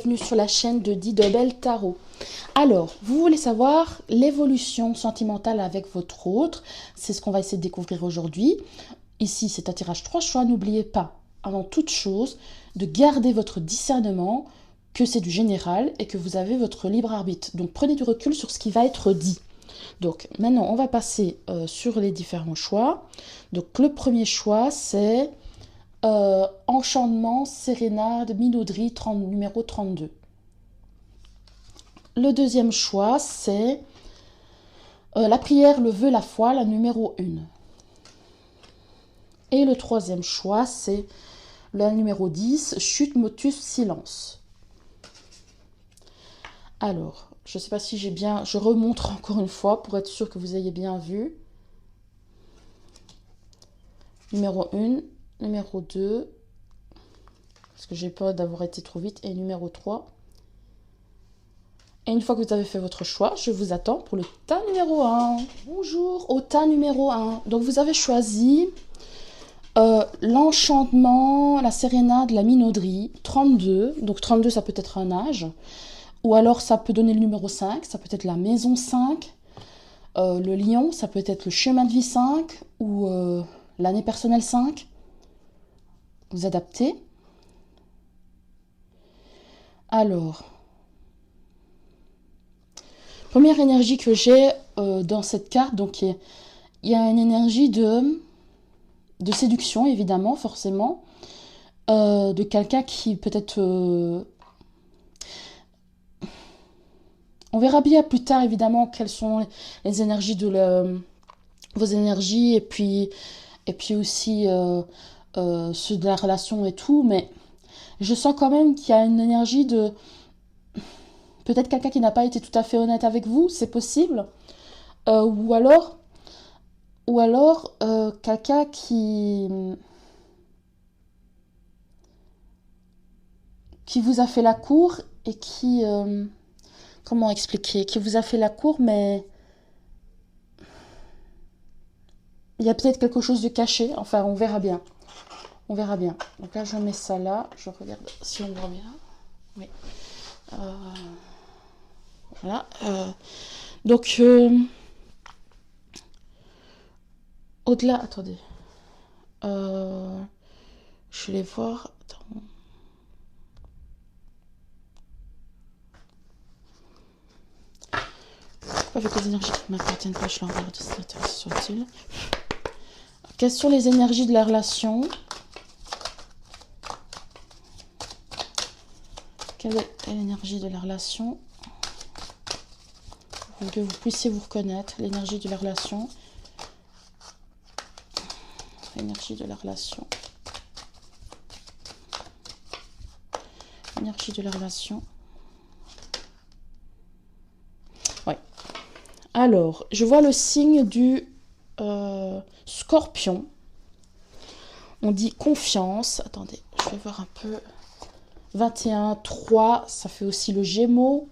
bienvenue sur la chaîne de Didobel Tarot. Alors, vous voulez savoir l'évolution sentimentale avec votre autre, c'est ce qu'on va essayer de découvrir aujourd'hui. Ici, c'est un tirage 3 choix, n'oubliez pas, avant toute chose, de garder votre discernement, que c'est du général et que vous avez votre libre arbitre. Donc prenez du recul sur ce qui va être dit. Donc maintenant, on va passer sur les différents choix. Donc le premier choix, c'est... Enchantement, Sérénade, Minauderie, numéro 32. Le deuxième choix, c'est la prière, le vœu, la foi, la numéro 1. Et le troisième choix, c'est la numéro 10, chute, motus, silence. Alors, je ne sais pas si j'ai bien... Je remontre encore une fois pour être sûr que vous ayez bien vu. Numéro 1, numéro 2... parce que j'ai peur d'avoir été trop vite, et numéro 3. Et une fois que vous avez fait votre choix, je vous attends pour le tas numéro 1. Bonjour, au tas numéro 1. Donc vous avez choisi l'enchantement, la sérénade, la minauderie, 32. Donc 32, ça peut être un âge. Ou alors ça peut donner le numéro 5, ça peut être la maison 5. Le lion, ça peut être le chemin de vie 5 ou l'année personnelle 5. Vous adaptez. Alors, première énergie que j'ai dans cette carte, donc il y a une énergie de séduction, évidemment, forcément, de quelqu'un qui peut-être... on verra bien plus tard, évidemment, quelles sont les énergies vos énergies, et puis aussi ceux de la relation et tout, mais je sens quand même qu'il y a une énergie de... Peut-être quelqu'un qui n'a pas été tout à fait honnête avec vous, c'est possible. Ou alors quelqu'un qui vous a fait la cour et qui... comment expliquer? Qui vous a fait la cour, mais il y a peut-être quelque chose de caché. Enfin, on verra bien. On verra bien. Donc là, je mets ça là. Je regarde si on voit bien. Oui. Voilà. Donc, au-delà... Attendez. Je vais voir... Attends. Avec les énergies qui ne m'appartiennent pas, je l'envoie à soit-il. Quelles sont les énergies de la relation? Quelle est l'énergie de la relation? Pour que vous puissiez vous reconnaître. L'énergie de la relation. L'énergie de la relation. L'énergie de la relation. Ouais. Alors, je vois le signe du Scorpion. On dit confiance. Attendez, je vais voir un peu. 21, 3, ça fait aussi le Gémeaux.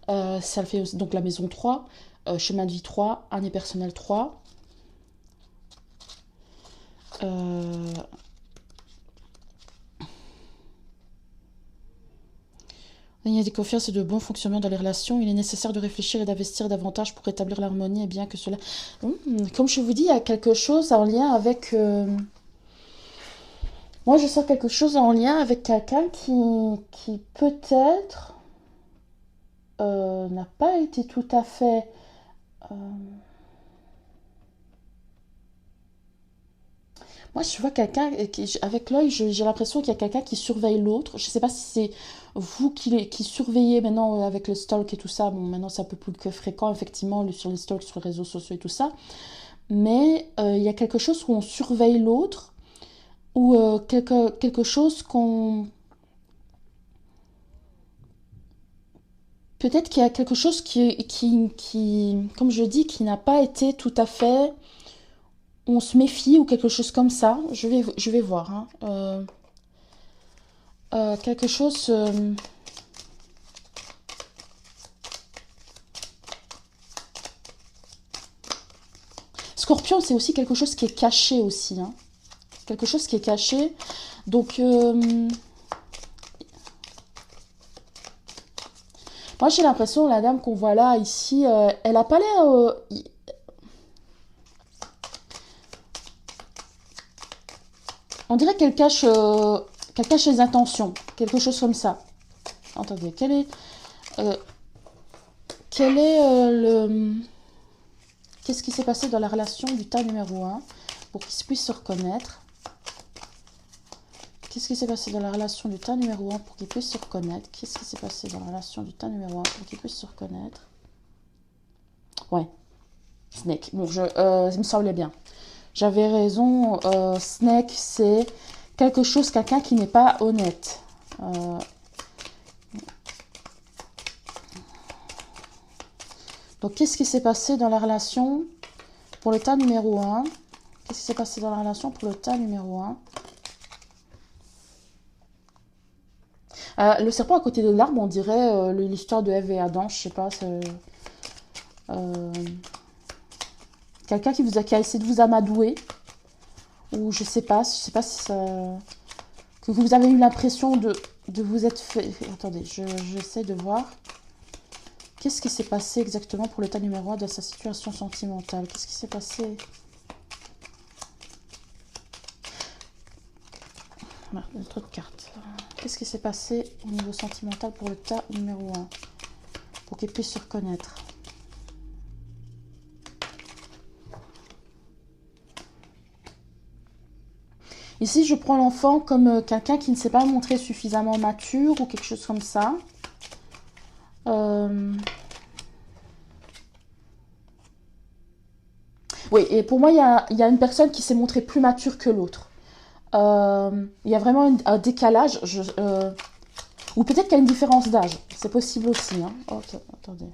Ça fait aussi, donc la maison 3. Chemin de vie 3. Année personnelle 3. Il y a des confiances et de bon fonctionnement dans les relations. Il est nécessaire de réfléchir et d'investir davantage pour établir l'harmonie, et bien que cela... Comme je vous dis, il y a quelque chose en lien avec... Moi, je sens quelque chose en lien avec quelqu'un qui peut-être n'a pas été tout à fait... Moi, je vois quelqu'un, avec l'œil, j'ai l'impression qu'il y a quelqu'un qui surveille l'autre. Je ne sais pas si c'est vous qui surveillez maintenant avec le stalk et tout ça. Bon, maintenant, c'est un peu plus que fréquent, effectivement, sur les stalks, sur les réseaux sociaux et tout ça. Mais il y a quelque chose où on surveille l'autre, ou quelque chose qu'on... Peut-être qu'il y a quelque chose comme je dis, qui n'a pas été tout à fait... On se méfie ou quelque chose comme ça. Je vais voir. Hein. Quelque chose... Scorpion, c'est aussi quelque chose qui est caché aussi. Hein. Quelque chose qui est caché. Donc... Moi, j'ai l'impression, la dame qu'on voit là, ici, elle a pas l'air... on dirait qu'elle cache les intentions. Quelque chose comme ça. Attendez, euh, quel est le... Qu'est-ce qui s'est passé dans la relation du tas numéro un pour qu'il puisse se reconnaître? Qu'est-ce qui s'est passé dans la relation du tas numéro un pour qu'il puisse se reconnaître? Qu'est-ce qui s'est passé dans la relation du tas numéro un pour qu'il puisse se reconnaître? Ouais, Snake. Bon, il me semblait bien. J'avais raison. Snake, c'est quelque chose, quelqu'un qui n'est pas honnête. Donc, qu'est-ce qui s'est passé dans la relation pour le tas numéro un? Qu'est-ce qui s'est passé dans la relation pour le tas numéro un? Le serpent à côté de l'arbre, on dirait l'histoire de Ève et Adam, je sais pas. Quelqu'un qui a essayé de vous amadouer. Ou je sais pas si ça... Que vous avez eu l'impression de vous être fait... Attendez, j'essaie de voir. Qu'est-ce qui s'est passé exactement pour le tas numéro 1 de sa situation sentimentale? Qu'est-ce qui s'est passé? Notre carte. Qu'est-ce qui s'est passé au niveau sentimental pour le tas numéro 1? Pour qu'il puisse se reconnaître. Ici, je prends l'enfant comme quelqu'un qui ne s'est pas montré suffisamment mature ou quelque chose comme ça. Oui, et pour moi, il y a une personne qui s'est montrée plus mature que l'autre. Il y a vraiment un décalage. Ou peut-être qu'il y a une différence d'âge. C'est possible aussi. Hein. Ok, attendez.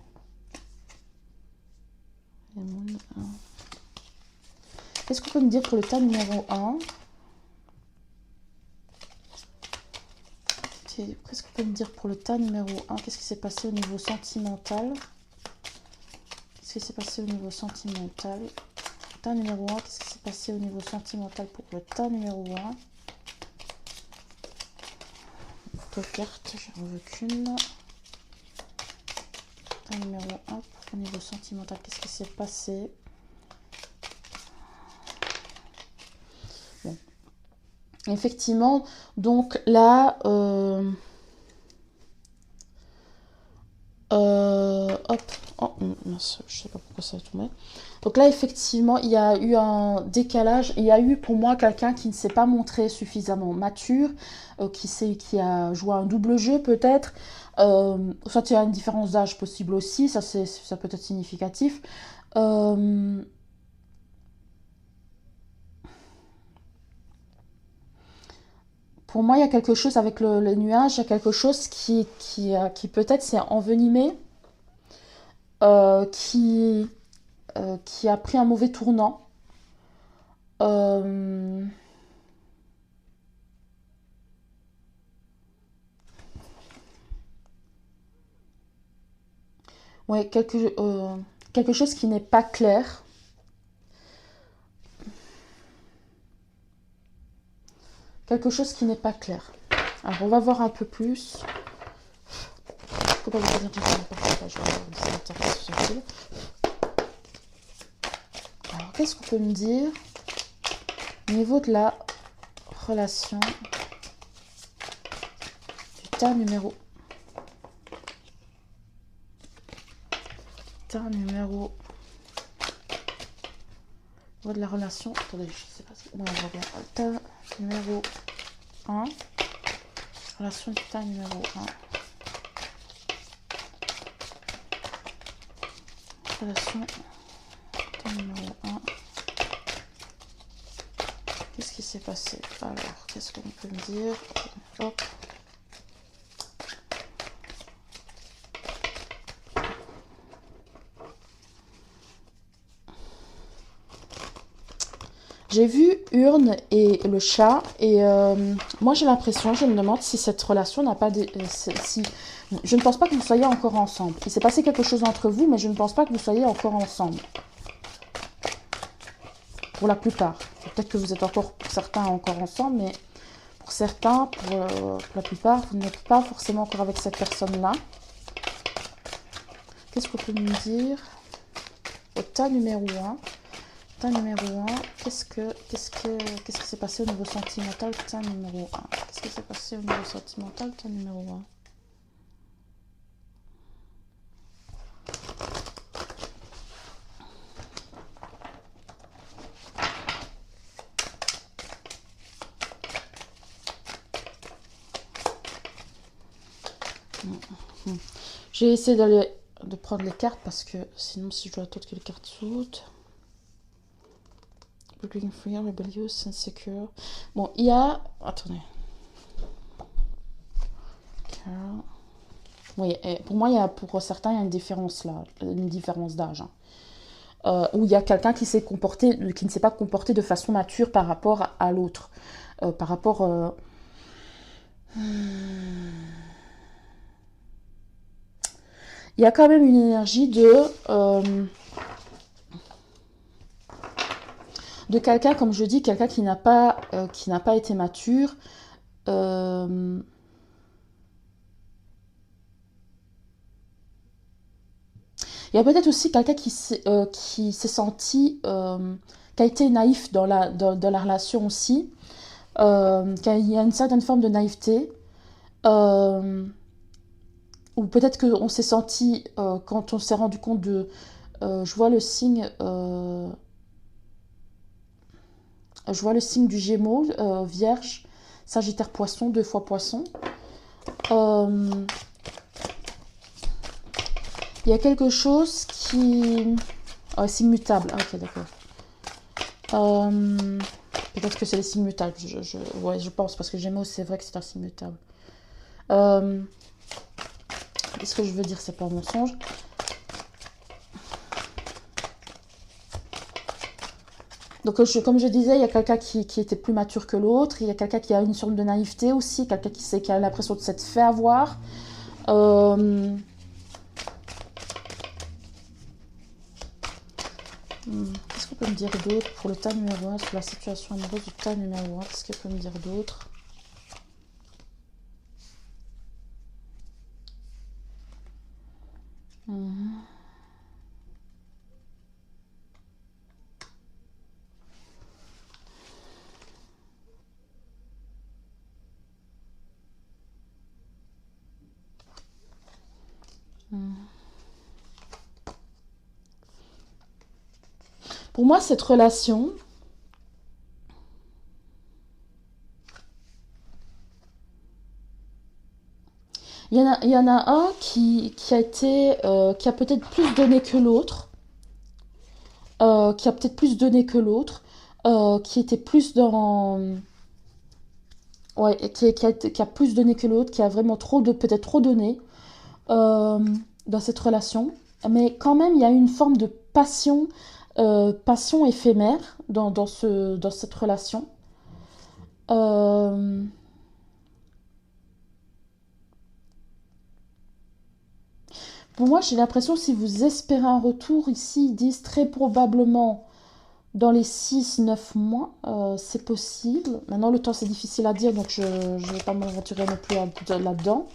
Qu'est-ce qu'on peut me dire pour le tas numéro 1? Qu'est-ce qu'on peut me dire pour le tas numéro 1? Qu'est-ce qui s'est passé au niveau sentimental? Qu'est-ce qui s'est passé au niveau sentimental? Tas numéro 1, qu'est-ce qui s'est passé au niveau sentimental pour le tas numéro 1? Deux cartes, j'en veux qu'une. Tas numéro 1 au niveau sentimental, qu'est-ce qui s'est passé? Bon. Effectivement, donc là, hop, oh mince, je sais pas pourquoi ça a tombé. Donc là, effectivement, il y a eu un décalage. Il y a eu pour moi quelqu'un qui ne s'est pas montré suffisamment mature, qui a joué un double jeu peut-être. Soit il y a une différence d'âge possible aussi, ça peut être significatif. Pour moi, il y a quelque chose avec le nuage, il y a quelque chose qui peut-être s'est envenimé, qui a pris un mauvais tournant. Ouais, quelque chose qui n'est pas clair. Quelque chose qui n'est pas clair. Alors, on va voir un peu plus. Alors, qu'est-ce qu'on peut me dire au niveau de la relation du tas numéro au niveau de la relation, attendez, je sais pas si on va bien. Tas numéro 1, relation du tas numéro 1, relation tas numéro 1. Qu'est-ce qui s'est passé? Alors, qu'est-ce qu'on peut me dire? Hop. J'ai vu Urne et le chat et moi j'ai l'impression, je me demande si cette relation n'a pas... Je ne pense pas que vous soyez encore ensemble. Il s'est passé quelque chose entre vous, mais je ne pense pas que vous soyez encore ensemble. Pour la plupart. Peut-être que vous êtes encore, pour certains, encore ensemble, mais pour certains, pour la plupart, vous n'êtes pas forcément encore avec cette personne-là. Qu'est-ce qu'on peut me dire? Au tas numéro 1. Tas numéro 1. Qu'est-ce qui s'est passé au niveau sentimental? Tas numéro 1. Qu'est-ce qui s'est passé au niveau sentimental? Tas numéro 1. J'ai essayé de prendre les cartes parce que sinon si je dois attendre que les cartes sautent. Looking free, rebellious, insecure. Bon, il y a... Attendez. Oui, pour moi, pour certains, il y a une différence là, une différence d'âge. Où il y a quelqu'un qui ne s'est pas comporté de façon mature par rapport à l'autre. Par rapport... Il y a quand même une énergie de quelqu'un, comme je dis, quelqu'un qui n'a pas été mature. Il y a peut-être aussi quelqu'un qui s'est senti, qui a été naïf dans la relation aussi. Il y a une certaine forme de naïveté. Ou peut-être qu'on s'est senti, quand on s'est rendu compte de... je vois le signe... je vois le signe du Gémeaux, Vierge, Sagittaire, Poisson, 2 fois Poisson. Il y a quelque chose qui... signe mutable. Ah, ok, d'accord. Peut-être que c'est les signes mutables. Ouais, je pense, parce que Gémeaux, c'est vrai que c'est un signe mutable. Qu'est-ce que je veux dire? C'est pas un mensonge. Donc, comme je disais, il y a quelqu'un qui était plus mature que l'autre. Il y a quelqu'un qui a une sorte de naïveté aussi. Quelqu'un qui a l'impression de s'être fait avoir. Qu'est-ce qu'on peut me dire d'autre pour le tas numéro 1, sur la situation amoureuse du tas numéro 1? Qu'est-ce qu'on peut me dire d'autre? Pour moi, cette relation... Il y en a un qui a peut-être plus donné que l'autre. Qui a peut-être plus donné que l'autre. Qui était plus dans... Ouais, qui a plus donné que l'autre, qui a vraiment peut-être trop donné dans cette relation. Mais quand même, il y a une forme de passion éphémère dans cette relation. Pour moi, j'ai l'impression, si vous espérez un retour, ici, ils disent très probablement dans les 6 9 mois, c'est possible. Maintenant, le temps, c'est difficile à dire, donc je ne vais pas m'aventurer non plus là-dedans.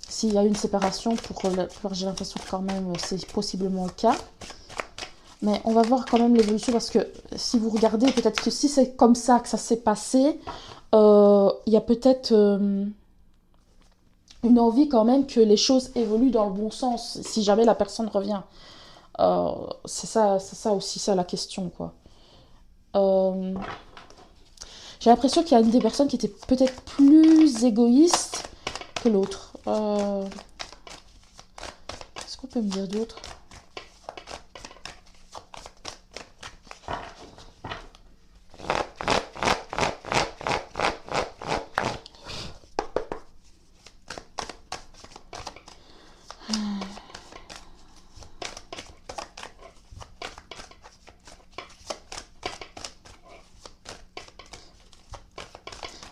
S'il y a une séparation, j'ai l'impression que quand même, c'est possiblement le cas. Mais on va voir quand même l'évolution, parce que si vous regardez, peut-être que si c'est comme ça que ça s'est passé, il y a peut-être... une envie quand même que les choses évoluent dans le bon sens, si jamais la personne revient. C'est ça aussi, ça la question, quoi. Euh, j'ai l'impression qu'il y a une des personnes qui était peut-être plus égoïste que l'autre. Qu'est-ce qu'on peut me dire d'autre?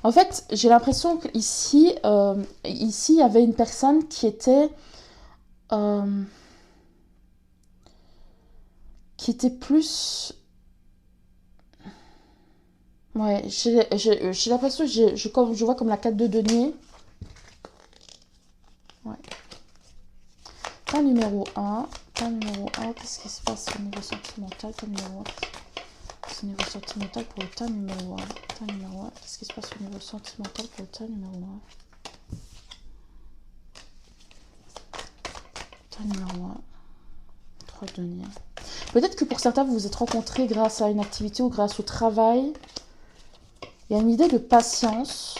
En fait, j'ai l'impression qu'ici, ici, il y avait une personne euh, qui était plus... Ouais, j'ai l'impression, je vois comme la carte de denier. Ouais. tas numéro 1, qu'est-ce qui se passe au niveau sentimental? Tas numéro 1, niveau sentimental pour le tas numéro 1. Tas numéro 1, qu'est-ce qui se passe au niveau sentimental pour le tas numéro 1? Tas numéro 1, 3 deniers. Peut-être que pour certains, vous vous êtes rencontrés grâce à une activité ou grâce au travail. Il y a une idée de patience.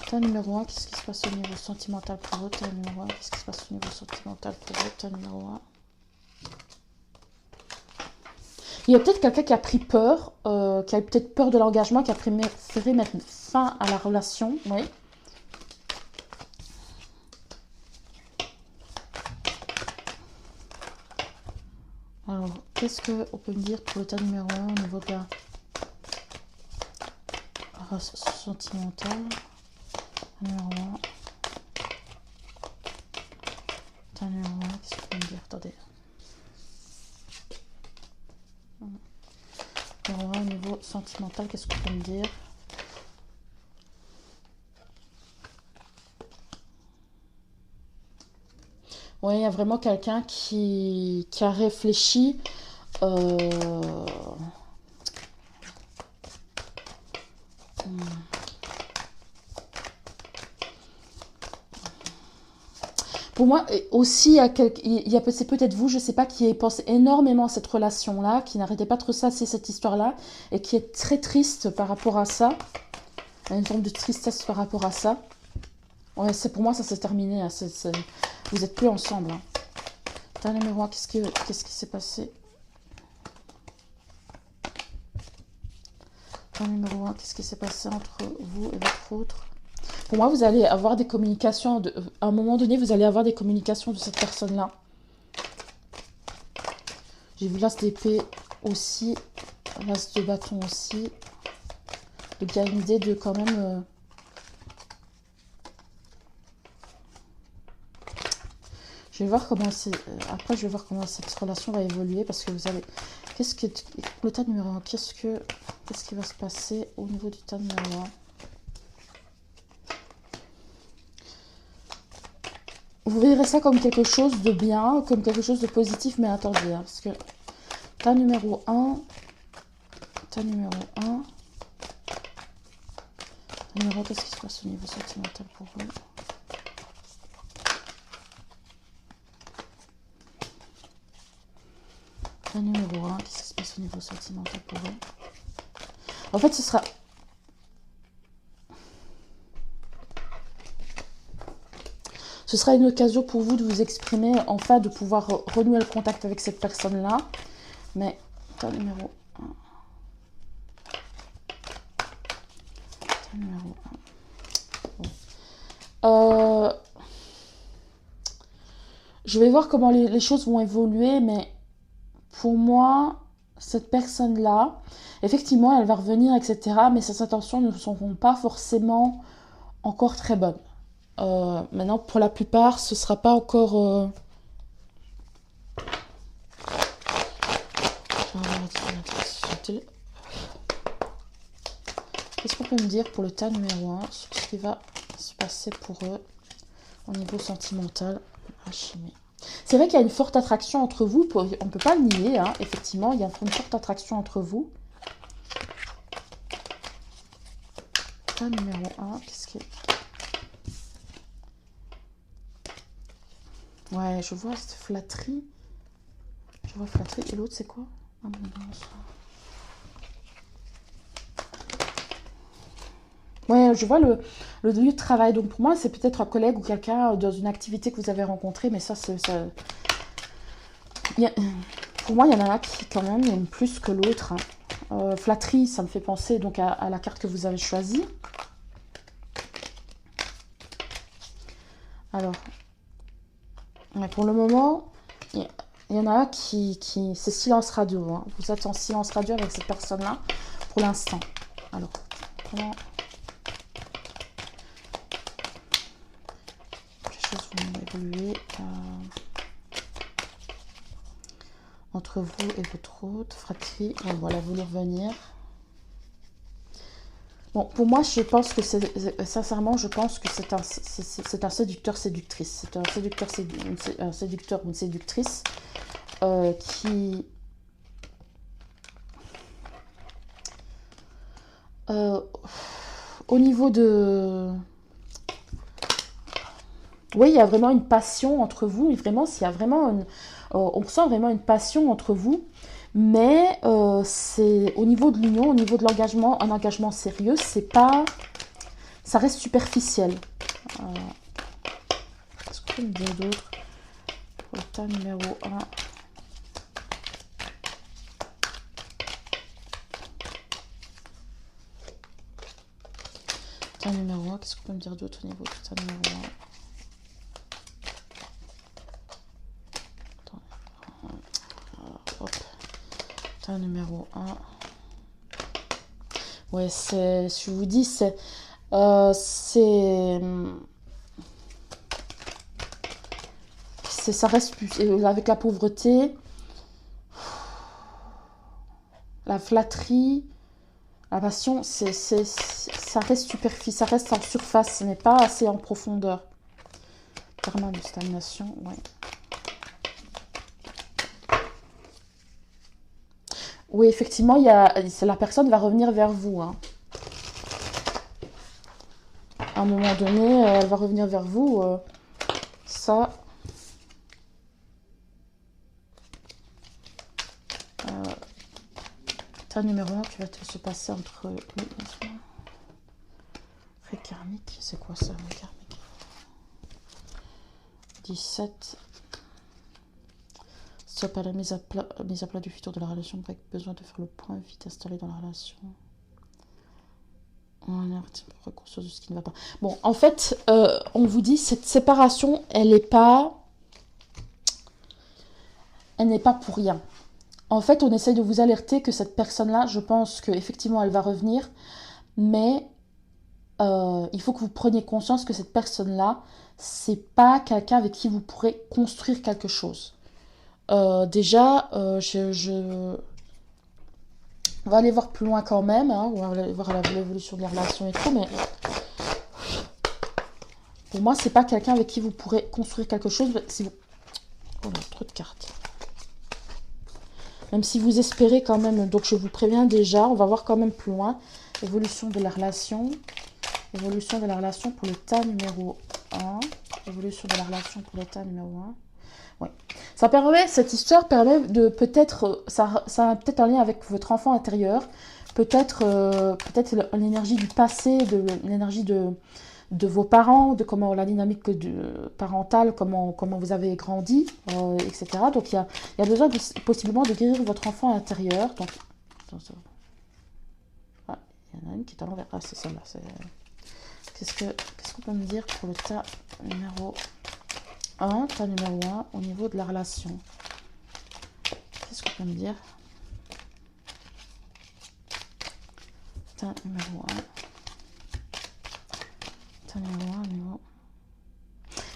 Tas numéro 1, qu'est-ce qui se passe au niveau sentimental pour eux? Tas numéro 1, qu'est-ce qui se passe au niveau sentimental pour eux? Tas numéro 1. Il y a peut-être quelqu'un qui a pris peur, qui a peut-être peur de l'engagement, qui a préféré mettre fin à la relation. Oui. Alors, qu'est-ce qu'on peut me dire pour le tas numéro 1 au niveau de la sentimentale? Numéro 1. Tas numéro 1, qu'est-ce qu'on peut me dire? Attendez. Numéro 1 au niveau sentimental, qu'est-ce qu'on peut me dire? Oui, il y a vraiment quelqu'un qui a réfléchi. Pour moi, aussi, c'est peut-être vous, je ne sais pas, qui pense énormément à cette relation-là, qui n'arrêtait pas de ressasser cette histoire-là, et qui est très triste par rapport à ça. Il y a une forme de tristesse par rapport à ça. Ouais, pour moi, ça s'est terminé. Hein, vous n'êtes plus ensemble. Hein. Tas numéro 1, qu'est-ce qui s'est passé? Tas numéro 1, qu'est-ce qui s'est passé entre vous et votre autre? Pour moi, vous allez avoir des communications. À un moment donné, vous allez avoir des communications de cette personne-là. J'ai vu l'as d'épée aussi. L'as de bâton aussi. Donc, il y a une idée de quand même... Je vais voir comment c'est... Après, je vais voir comment cette relation va évoluer. Parce que vous allez... Qu'est-ce que... Le tas numéro 1, qu'est-ce qui va se passer au niveau du tas numéro 1? Vous verrez ça comme quelque chose de bien, comme quelque chose de positif, mais attendez, hein, parce que tas numéro 1, tas numéro 1, qu'est-ce qui se passe au niveau sentimental pour eux? Tas numéro 1, qu'est-ce qui se passe au niveau sentimental pour eux? En fait, ce sera... Ce sera une occasion pour vous de vous exprimer, enfin de pouvoir renouer le contact avec cette personne-là. Mais, tas numéro 1. Tas numéro 1. Bon. Je vais voir comment les choses vont évoluer, mais pour moi, cette personne-là, effectivement, elle va revenir, etc. Mais ses intentions ne seront pas forcément encore très bonnes. Maintenant, pour la plupart, ce ne sera pas encore... Qu'est-ce qu'on peut me dire pour le tas numéro 1, ce qui va se passer pour eux au niveau sentimental? Alchimie. C'est vrai qu'il y a une forte attraction entre vous, on ne peut pas le nier, hein. Effectivement, il y a une forte attraction entre vous. Tas numéro 1, qu'est-ce qui est... Ouais, je vois cette flatterie. Je vois flatterie. Et l'autre, c'est quoi? Abondance. Ouais, je vois le lieu de travail. Donc pour moi, c'est peut-être un collègue ou quelqu'un dans une activité que vous avez rencontré. Mais ça, c'est... Pour moi, il y en a qui, quand même, aiment plus que l'autre. Hein. Flatterie, ça me fait penser donc à la carte que vous avez choisie. Alors, ouais, pour le moment, il y en a qui c'est silence radio. Hein. Vous êtes en silence radio avec cette personne-là pour l'instant. Alors, comment les choses vont évoluer entre vous et votre autre fratrie. Bon, voilà, vous voulez revenir. Bon, pour moi, je pense que sincèrement, je pense que c'est un séducteur, séductrice. C'est un séducteur, un séducteur ou une séductrice qui... euh, au niveau de... Oui, il y a vraiment une passion entre vous. Et vraiment, s'il y a vraiment on ressent vraiment une passion entre vous. Mais c'est au niveau de l'union, au niveau de l'engagement, un engagement sérieux, c'est pas... Ça reste superficiel. Qu'est-ce qu'on peut me dire d'autre? Pour le tas numéro 1. Tas numéro 1, qu'est-ce qu'on peut me dire d'autre au niveau du tas numéro 1? Hop. Tas numéro 1. Ouais, c'est... Je vous dis, c'est... ça reste plus... Avec la pauvreté, la flatterie, la passion, ça reste superficiel, ça reste en surface, ce n'est pas assez en profondeur. Karma de stagnation, ouais. Oui, effectivement, la personne va revenir vers vous. Hein. À un moment donné, elle va revenir vers vous. Ça... numéro 1 qui va se passer entre lui et toi. Ré karmique, c'est quoi ça, ré karmique? 17. Stop à la mise à plat du futur de la relation, avec besoin de faire le point vite installé dans la relation. On a conscience de ce qui ne va pas. Bon, en fait, on vous dit, cette séparation, elle n'est pas pour rien. En fait, on essaye de vous alerter que cette personne-là, je pense qu'effectivement, elle va revenir, mais il faut que vous preniez conscience que cette personne-là, c'est pas quelqu'un avec qui vous pourrez construire quelque chose. Déjà, on va aller voir plus loin quand même, hein, on va aller voir l'évolution de la relation et tout, mais pour moi, c'est pas quelqu'un avec qui vous pourrez construire quelque chose. Si vous... Oh là, trop de cartes. Même si vous espérez quand même, donc je vous préviens déjà, on va voir quand même plus loin. Évolution de la relation. Évolution de la relation pour le tas numéro 1. Évolution de la relation pour le tas numéro 1. Oui. Cette histoire permet de peut-être, ça a peut-être un lien avec votre enfant intérieur. Peut-être l'énergie du passé, l'énergie de vos parents, de comment la dynamique parentale, comment vous avez grandi, etc. Donc il y a besoin possiblement de guérir votre enfant intérieur. Donc, ah, il y en a une qui est à l'envers. Ah, c'est celle-là. Qu'est-ce qu'on peut me dire pour le tas numéro 1, tas numéro 1, au niveau de la relation? Qu'est-ce qu'on peut me dire? Tas numéro 1.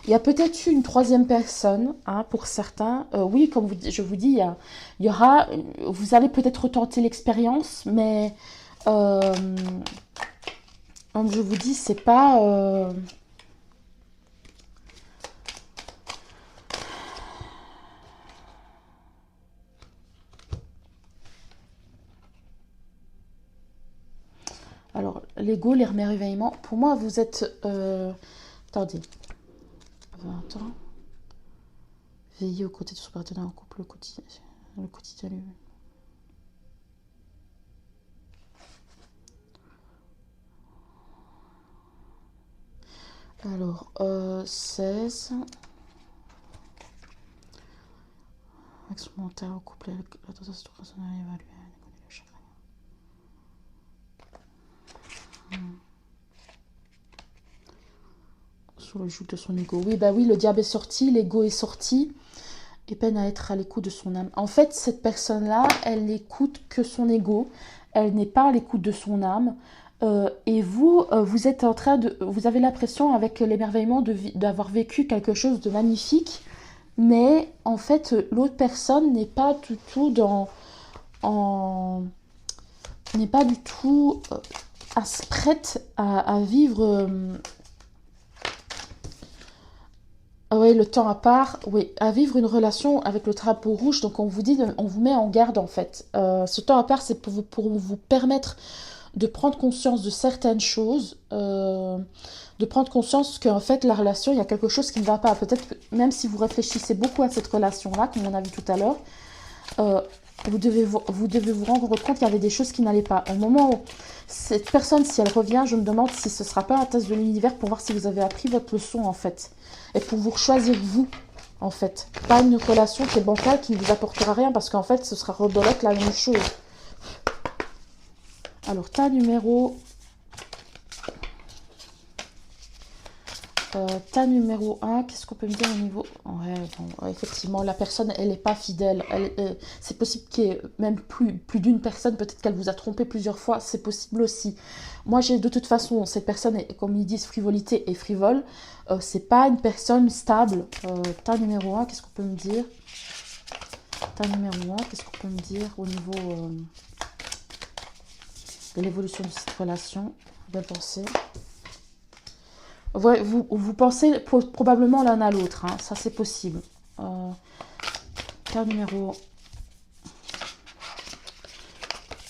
Il y a peut-être une troisième personne, hein, pour certains. Oui, comme je vous dis, il y aura... Vous allez peut-être retenter l'expérience, mais... comme je vous dis, c'est pas... Alors, l'ego, les réveillements. Pour moi, vous êtes... Attendez. 20 ans. Veiller aux côtés de son partenaire en couple, le quotidien. Alors, 16. Avec son mental en couple, la tentation personnelle évaluée. Sous le joug de son ego. Oui, bah oui, le diable est sorti, l'ego est sorti, et peine à être à l'écoute de son âme. En fait, cette personne-là, elle n'écoute que son ego, elle n'est pas à l'écoute de son âme. Et vous, vous êtes en train de... Vous avez l'impression, avec l'émerveillement, d'avoir vécu quelque chose de magnifique, mais en fait, l'autre personne n'est pas du tout n'est pas du tout... prête à vivre... oui, le temps à part, oui, à vivre une relation avec le drapeau rouge. Donc on vous dit, on vous met en garde en fait. Ce temps à part, c'est pour vous permettre de prendre conscience de certaines choses, de prendre conscience qu'en fait la relation, il y a quelque chose qui ne va pas. Peut-être que même si vous réfléchissez beaucoup à cette relation-là, comme on a vu tout à l'heure, euh, vous devez vous rendre compte qu'il y avait des choses qui n'allaient pas. Au moment où cette personne, si elle revient, je me demande si ce ne sera pas un test de l'univers pour voir si vous avez appris votre leçon en fait. Et pour vous choisir vous, en fait. Pas une relation qui est bancale, qui ne vous apportera rien, parce qu'en fait, ce sera rebelote la même chose. Alors, ta numéro 1, qu'est-ce qu'on peut me dire au niveau... Ouais, bon, effectivement, la personne, elle n'est pas fidèle. C'est possible qu'il y ait même plus d'une personne, peut-être qu'elle vous a trompé plusieurs fois, c'est possible aussi. Moi, j'ai de toute façon, cette personne, comme ils disent, frivolité et frivole. C'est pas une personne stable. Ta numéro 1, qu'est-ce qu'on peut me dire? Ta numéro 1, qu'est-ce qu'on peut me dire au niveau de l'évolution de cette relation? Bien pensé. Ouais, vous pensez probablement l'un à l'autre, hein, ça c'est possible. Ta numéro...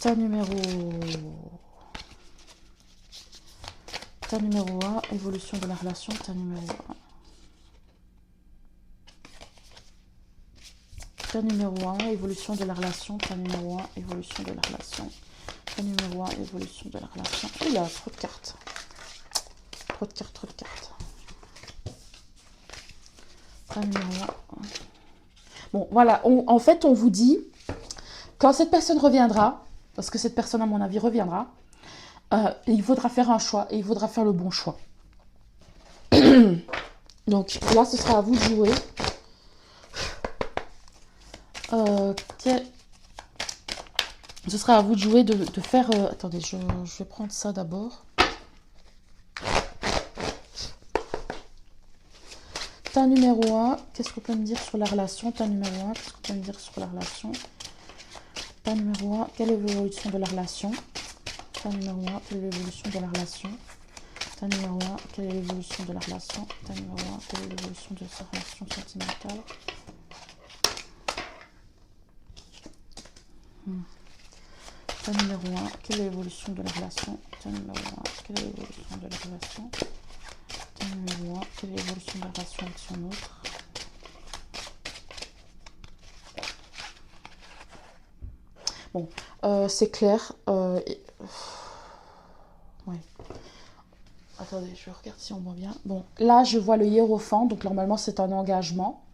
Ta numéro... Ta numéro 1, évolution de la relation, ta numéro 1. Ta numéro 1, évolution de la relation, ta numéro 1, évolution de la relation. Ta numéro 1, évolution de la relation. Il y a trop de cartes. Trop de cartes, trop de cartes. Ta numéro 1. Bon, voilà, en fait, on vous dit, quand cette personne reviendra, parce que cette personne, à mon avis, reviendra, il faudra faire un choix, et il faudra faire le bon choix. Donc là, ce sera à vous de jouer. Ce sera à vous de jouer, de faire... attendez, je vais prendre ça d'abord. Ta numéro 1, qu'est-ce qu'on peut me dire sur la relation? Ta numéro 1, qu'est-ce qu'on peut me dire sur la relation? Ta numéro 1, quelle est l'évolution de la relation? Ta numéro 1, quelle est l'évolution de la relation? Ta numéro 1, quelle est l'évolution de la relation? Ta numéro 1, quelle est l'évolution de sa relation sentimentale? Ta numéro 1, quelle est l'évolution de la relation? Ta numéro 1, quelle est l'évolution de la relation? Ta numéro 1, quelle est l'évolution de la relation avec son autre? Bon, c'est clair. Ouais. Attendez, je regarde si on voit bien. Bon, là, je vois le hiérophant, donc normalement, c'est un engagement.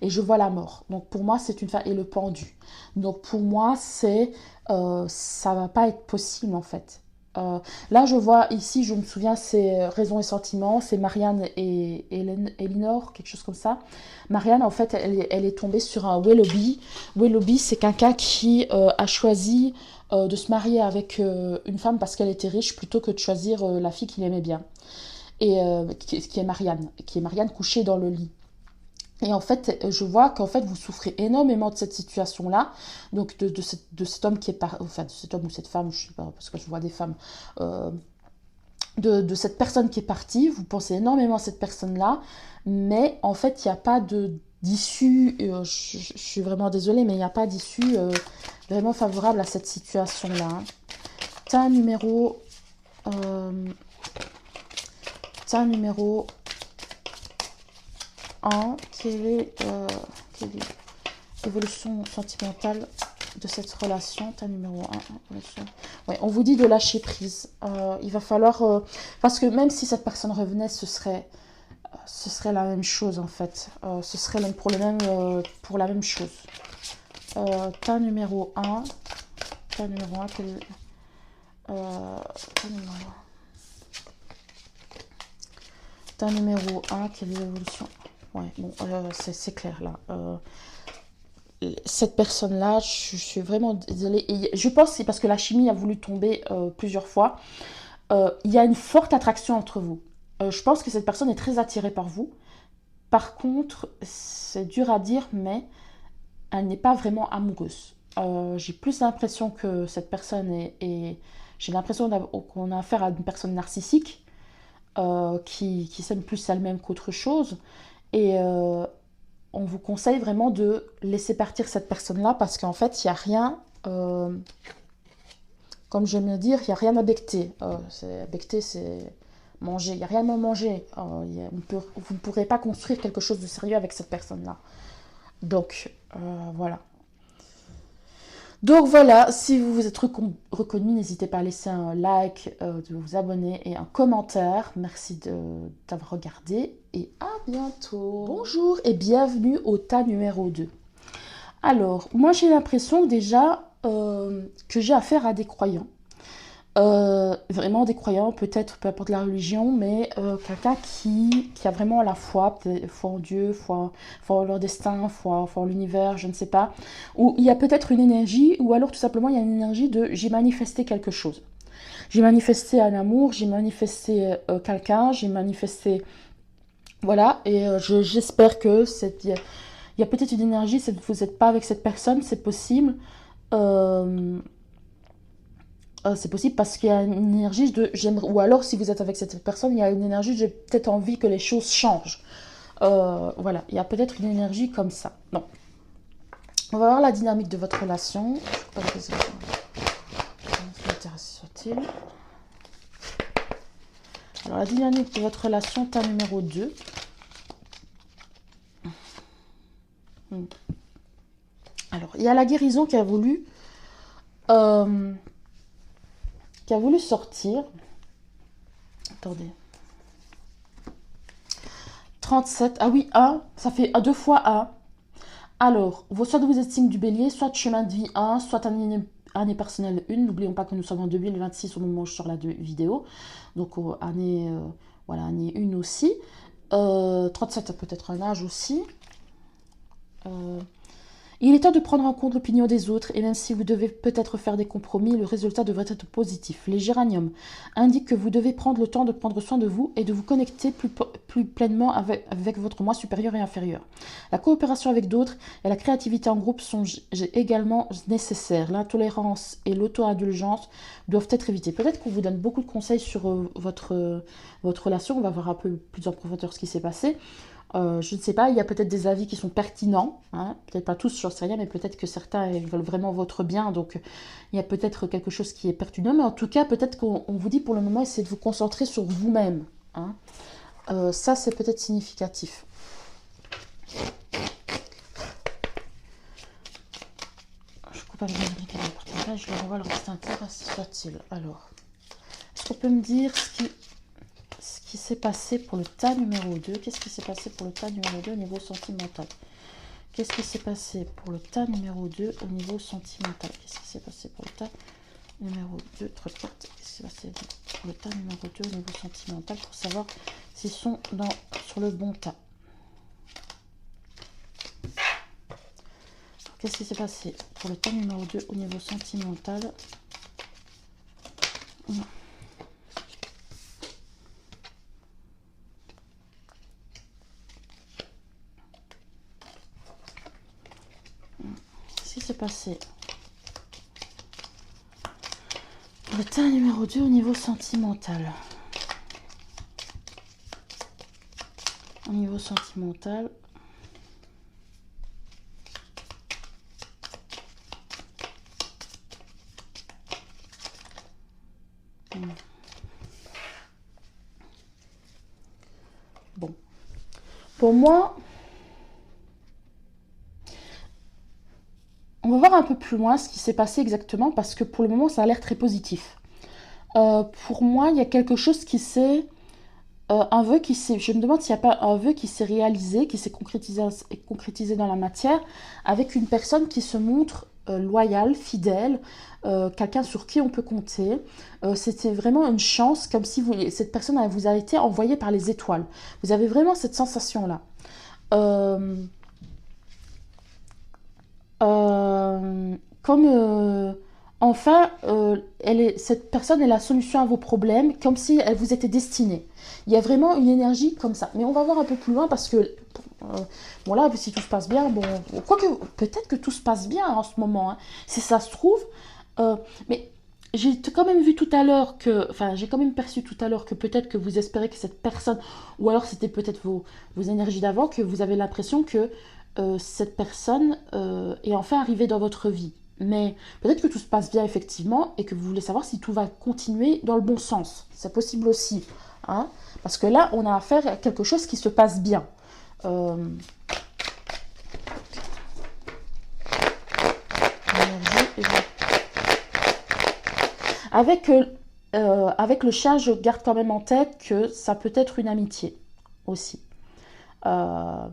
Et je vois la mort. Donc, pour moi, c'est une femme. Et le pendu. Donc, pour moi, ça va pas être possible, en fait. Là, je vois ici, je me souviens, c'est Raison et Sentiment, c'est Marianne et Elinor, quelque chose comme ça. Marianne, en fait, elle est tombée sur un Willoughby. Willoughby, c'est quelqu'un qui a choisi de se marier avec une femme parce qu'elle était riche plutôt que de choisir la fille qu'il aimait bien. Et qui est Marianne couchée dans le lit. Et en fait, je vois qu'en fait, vous souffrez énormément de cette situation-là, donc de cet homme qui est enfin, de cet homme ou cette femme, je sais pas, parce que je vois des femmes, euh, de cette personne qui est partie, vous pensez énormément à cette personne-là, mais en fait, il n'y a pas d'issue, je suis vraiment désolée, mais il n'y a pas d'issue vraiment favorable à cette situation-là. Hein. T'as un numéro... Euh, t'as un numéro 1, quelle est l'évolution sentimentale de cette relation? Ta numéro 1. Ouais, on vous dit de lâcher prise. Il va falloir... parce que même si cette personne revenait, ce serait la même chose en fait. Ce serait même pour la même chose. Ta numéro 1. Ta numéro 1, ta numéro 1. Ta numéro 1, quelle est l'évolution? Ouais, bon, c'est clair là. Cette personne-là, je suis vraiment désolée. Et je pense que c'est parce que la chimie a voulu tomber plusieurs fois. Il y a une forte attraction entre vous. Je pense que cette personne est très attirée par vous. Par contre, c'est dur à dire, mais elle n'est pas vraiment amoureuse. J'ai plus l'impression que cette personne J'ai l'impression qu'on a affaire à une personne narcissique qui s'aime plus elle-même qu'autre chose. Et on vous conseille vraiment de laisser partir cette personne-là parce qu'en fait, il n'y a rien, comme j'aime bien dire, il n'y a rien à becter. Becter, c'est manger. Il n'y a rien à manger. Vous ne pourrez pas construire quelque chose de sérieux avec cette personne-là. Donc, voilà. Donc voilà, si vous vous êtes reconnu, n'hésitez pas à laisser un like, de vous abonner et un commentaire. Merci d'avoir regardé et à bientôt. Bonjour et bienvenue au tas numéro 2. Alors, moi j'ai l'impression déjà que j'ai affaire à des croyants. Vraiment des croyants, peut-être, peu importe la religion, mais quelqu'un qui a vraiment la foi, foi en Dieu, foi en leur destin, foi en l'univers, je ne sais pas. Ou il y a peut-être une énergie, ou alors tout simplement il y a une énergie de j'ai manifesté quelque chose. J'ai manifesté un amour, j'ai manifesté quelqu'un, j'ai manifesté... Voilà, et j'espère que il y a peut-être une énergie, vous n'êtes pas avec cette personne, c'est possible. Euh, c'est possible parce qu'il y a une énergie de j'aimerais, ou alors si vous êtes avec cette personne, il y a une énergie de j'ai peut-être envie que les choses changent. Voilà, il y a peut-être une énergie comme ça. Non. On va voir la dynamique de votre relation. Je sais pas soit-il. Alors la dynamique de votre relation, tas numéro 2. Alors, il y a la guérison euh, qui a voulu sortir. Attendez. 37. Ah oui, 1. Ça fait 2 fois 1. Alors, soit vous êtes signe du bélier, soit chemin de vie 1, soit année personnelle 1. N'oublions pas que nous sommes en 2026 au moment où je sors la vidéo. Donc, voilà, année 1 aussi. 37, ça peut être un âge aussi. Il est temps de prendre en compte l'opinion des autres et même si vous devez peut-être faire des compromis, le résultat devrait être positif. Les géraniums indiquent que vous devez prendre le temps de prendre soin de vous et de vous connecter plus pleinement avec votre moi supérieur et inférieur. La coopération avec d'autres et la créativité en groupe sont également nécessaires. L'intolérance et l'auto-indulgence doivent être évitées. Peut-être qu'on vous donne beaucoup de conseils sur votre relation. On va voir un peu plus en profondeur ce qui s'est passé. Je ne sais pas, il y a peut-être des avis qui sont pertinents, hein, peut-être pas tous, j'en sais rien, mais peut-être que certains veulent vraiment votre bien, donc il y a peut-être quelque chose qui est pertinent, mais en tout cas, peut-être qu'on vous dit pour le moment, essayez de vous concentrer sur vous-même. Hein. Ça, c'est peut-être significatif. Je coupe avec le là, je le revois, le reste intéressant soit-il. Alors, est-ce qu'on peut me dire ce qui s'est passé pour le tas numéro 2? Qu'est-ce qui s'est passé pour le tas numéro 2 au niveau sentimental? Qu'est-ce qui s'est passé pour le tas numéro 2 au niveau sentimental? Qu'est-ce qui s'est passé pour le tas numéro 2? Trop de cartes. Qu'est-ce qui s'est passé pour le tas numéro 2 au niveau sentimental pour savoir s'ils sont sur le bon tas? Qu'est-ce qui s'est passé pour le tas numéro 2 au niveau sentimental? Qu'est-ce qui s'est passé pour le tas numéro 2 au niveau sentimental? Au niveau sentimental... Bon. Pour moi, on va voir un peu plus loin ce qui s'est passé exactement parce que pour le moment, ça a l'air très positif. Pour moi, il y a quelque chose qui s'est... un vœu qui s'est... Je me demande s'il n'y a pas un vœu qui s'est réalisé, qui s'est concrétisé dans la matière avec une personne qui se montre loyale, fidèle, quelqu'un sur qui on peut compter. C'était vraiment une chance, comme si cette personne vous a été envoyée par les étoiles. Vous avez vraiment cette sensation-là. Comme enfin, cette personne est la solution à vos problèmes, comme si elle vous était destinée. Il y a vraiment une énergie comme ça. Mais on va voir un peu plus loin parce que, bon là, si tout se passe bien, bon, quoique peut-être que tout se passe bien en ce moment, hein, si ça se trouve, mais j'ai quand même vu tout à l'heure que, enfin, j'ai quand même perçu tout à l'heure que peut-être que vous espérez que cette personne, ou alors c'était peut-être vos énergies d'avant, que vous avez l'impression que cette personne est enfin arrivée dans votre vie. Mais peut-être que tout se passe bien effectivement et que vous voulez savoir si tout va continuer dans le bon sens. C'est possible aussi. Hein, parce que là, on a affaire à quelque chose qui se passe bien. Euh, Avec, avec le chat, je garde quand même en tête que ça peut être une amitié aussi. Euh,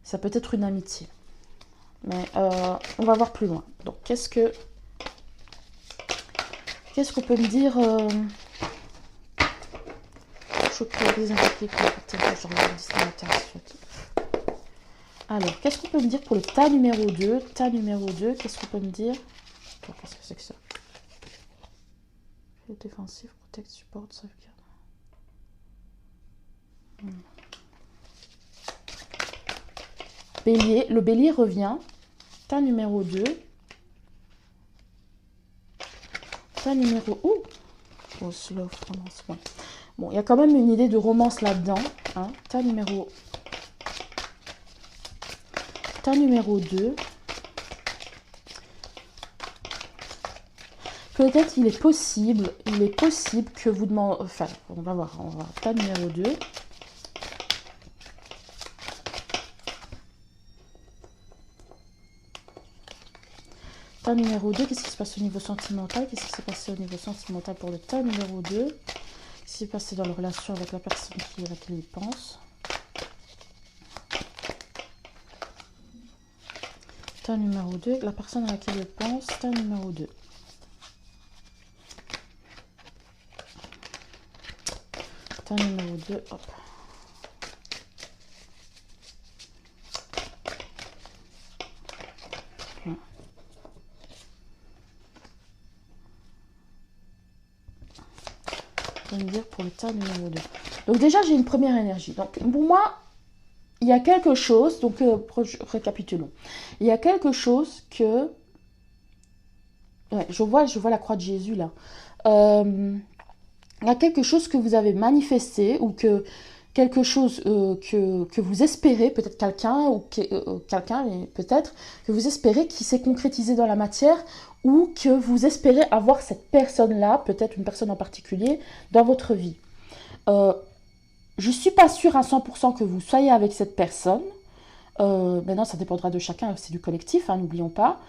ça peut être une amitié. Mais on va voir plus loin. Donc, qu'est-ce qu'on peut me dire Alors, qu'est-ce qu'on peut me dire pour le tas numéro 2? Tas numéro 2, qu'est-ce qu'on peut me dire? Qu'est-ce que c'est que ça? Défensif, protect, support, sauvegarde. Bélier, le bélier revient. Tas numéro 2. Tas numéro... Oh, slow romance. Bon, il y a quand même une idée de romance là-dedans. Hein. Tas numéro 2. Peut-être il est possible que vous demandez... Enfin, on va voir. Tas numéro 2. Tas numéro 2, qu'est-ce qui se passe au niveau sentimental? Qu'est-ce qui s'est passé au niveau sentimental pour le tas numéro 2? Qu'est-ce qui s'est passé dans la relation avec la personne à laquelle il pense? Tas numéro 2, la personne à laquelle il pense, tas numéro 2. Tas numéro 2, hop. Me dire pour le tas numéro 2. Donc déjà, j'ai une première énergie. Donc pour moi, il y a quelque chose, donc récapitulons. Il y a quelque chose que... Ouais, je vois la croix de Jésus là. Il y a quelque chose que vous avez manifesté ou que quelque chose que vous espérez, peut-être quelqu'un ou quelqu'un, peut-être que vous espérez qui s'est concrétisé dans la matière ou que vous espérez avoir cette personne-là, peut-être une personne en particulier, dans votre vie. Je ne suis pas sûre à 100% que vous soyez avec cette personne. Maintenant, ça dépendra de chacun, c'est du collectif, hein, n'oublions pas.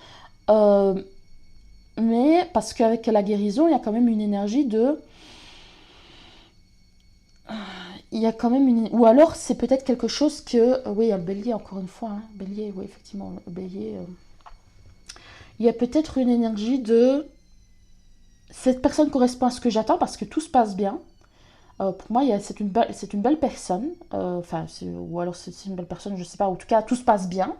Mais parce qu'avec la guérison, il y a quand même une énergie de... Il y a quand même une... Ou alors, c'est peut-être quelque chose que... oui, un bélier, encore une fois. Hein, bélier, oui, effectivement, bélier... Il y a peut-être une énergie de... Cette personne correspond à ce que j'attends parce que tout se passe bien. Pour moi, c'est une belle personne. Enfin, ou alors c'est une belle personne, je ne sais pas. En tout cas, tout se passe bien.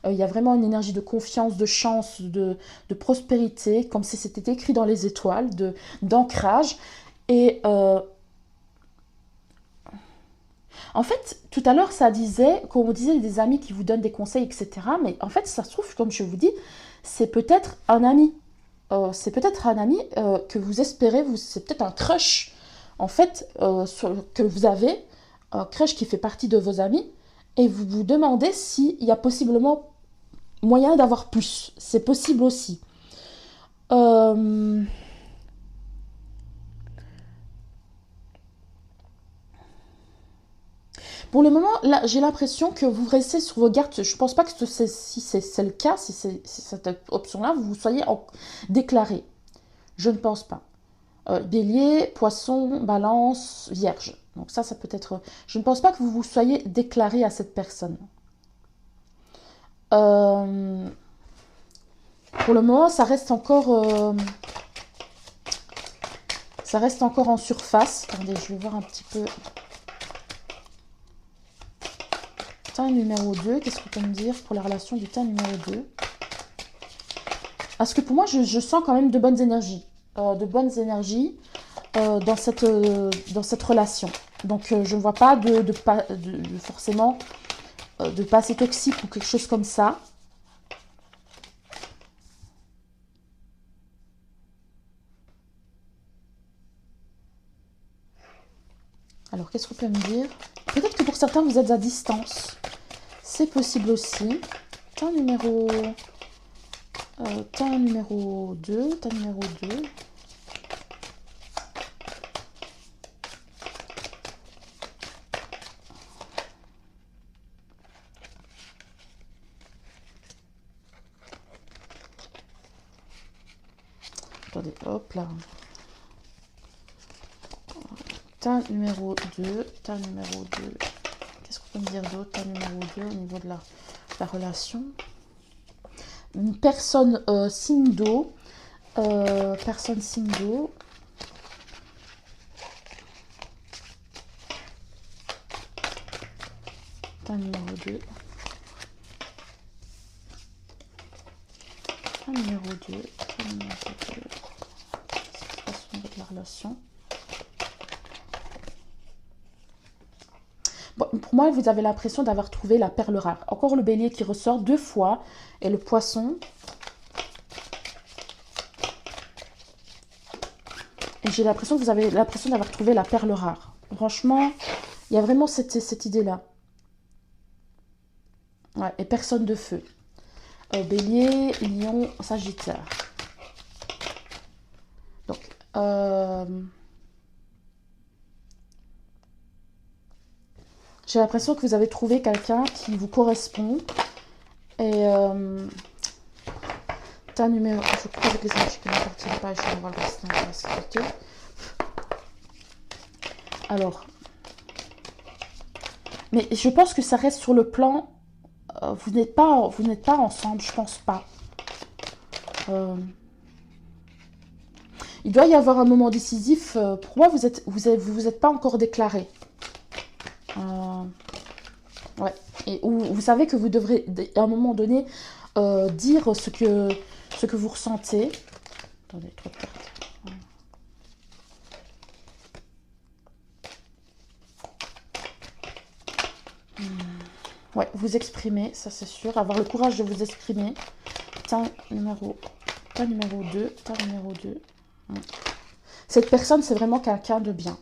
Il y a vraiment une énergie de confiance, de chance, de prospérité, comme si c'était écrit dans les étoiles, d'ancrage. Et en fait, tout à l'heure, ça disait, quand on disait des amis qui vous donnent des conseils, etc. Mais en fait, ça se trouve, comme je vous dis, c'est peut-être un ami. Que vous espérez, c'est peut-être un crush, en fait, que vous avez, un crush qui fait partie de vos amis, et vous vous demandez s'il y a possiblement moyen d'avoir plus. C'est possible aussi. Euh, Pour le moment, là, j'ai l'impression que vous restez sur vos gardes. Je ne pense pas que si c'est le cas, si cette option-là, vous soyez déclaré. Je ne pense pas. Bélier, poisson, balance, vierge. Donc ça peut être... Je ne pense pas que vous vous soyez déclaré à cette personne. Pour le moment, ça reste encore en surface. Attendez, je vais voir un petit peu. Tas numéro 2, qu'est-ce qu'on peut me dire pour la relation du tas numéro 2? Parce que pour moi, je sens quand même de bonnes énergies. Dans cette relation. Donc je ne vois pas forcément de passé toxique ou quelque chose comme ça. Alors, qu'est-ce qu'on peut me dire? Peut-être que pour certains, vous êtes à distance. C'est possible aussi. Tas numéro 2, tas numéro 2. Attendez, hop là. Tas numéro 2, tas numéro 2. Qu'est-ce qu'on peut me dire d'autre? Tas numéro 2 au niveau de la relation. Une personne signe d'eau. Personne signe d'eau. Tas numéro 2. Tas numéro 2. Tas numéro 2. Qu'est-ce qui se passe avec la relation? Bon, pour moi, vous avez l'impression d'avoir trouvé la perle rare. Encore le bélier qui ressort 2 fois. Et le poisson. Et j'ai l'impression que vous avez l'impression d'avoir trouvé la perle rare. Franchement, il y a vraiment cette idée-là. Ouais, et personne de feu. Bélier, lion, sagittaire. Donc, j'ai l'impression que vous avez trouvé quelqu'un qui vous correspond. Et ta numéro... Je crois avec les images qui ne m'appartiennent pas, je vais voir le reste dans la sécurité. Alors. Mais je pense que ça reste sur le plan... vous n'êtes pas ensemble, je pense pas. Il doit y avoir un moment décisif. Pour moi, vous êtes pas encore déclaré. Ouais. Et vous savez que vous devrez, à un moment donné, dire ce que vous ressentez. Attendez, trop de cartes. Ouais, vous exprimer, ça c'est sûr. Avoir le courage de vous exprimer. Tas numéro 2. Tas numéro 2. Cette personne, c'est vraiment quelqu'un de bien.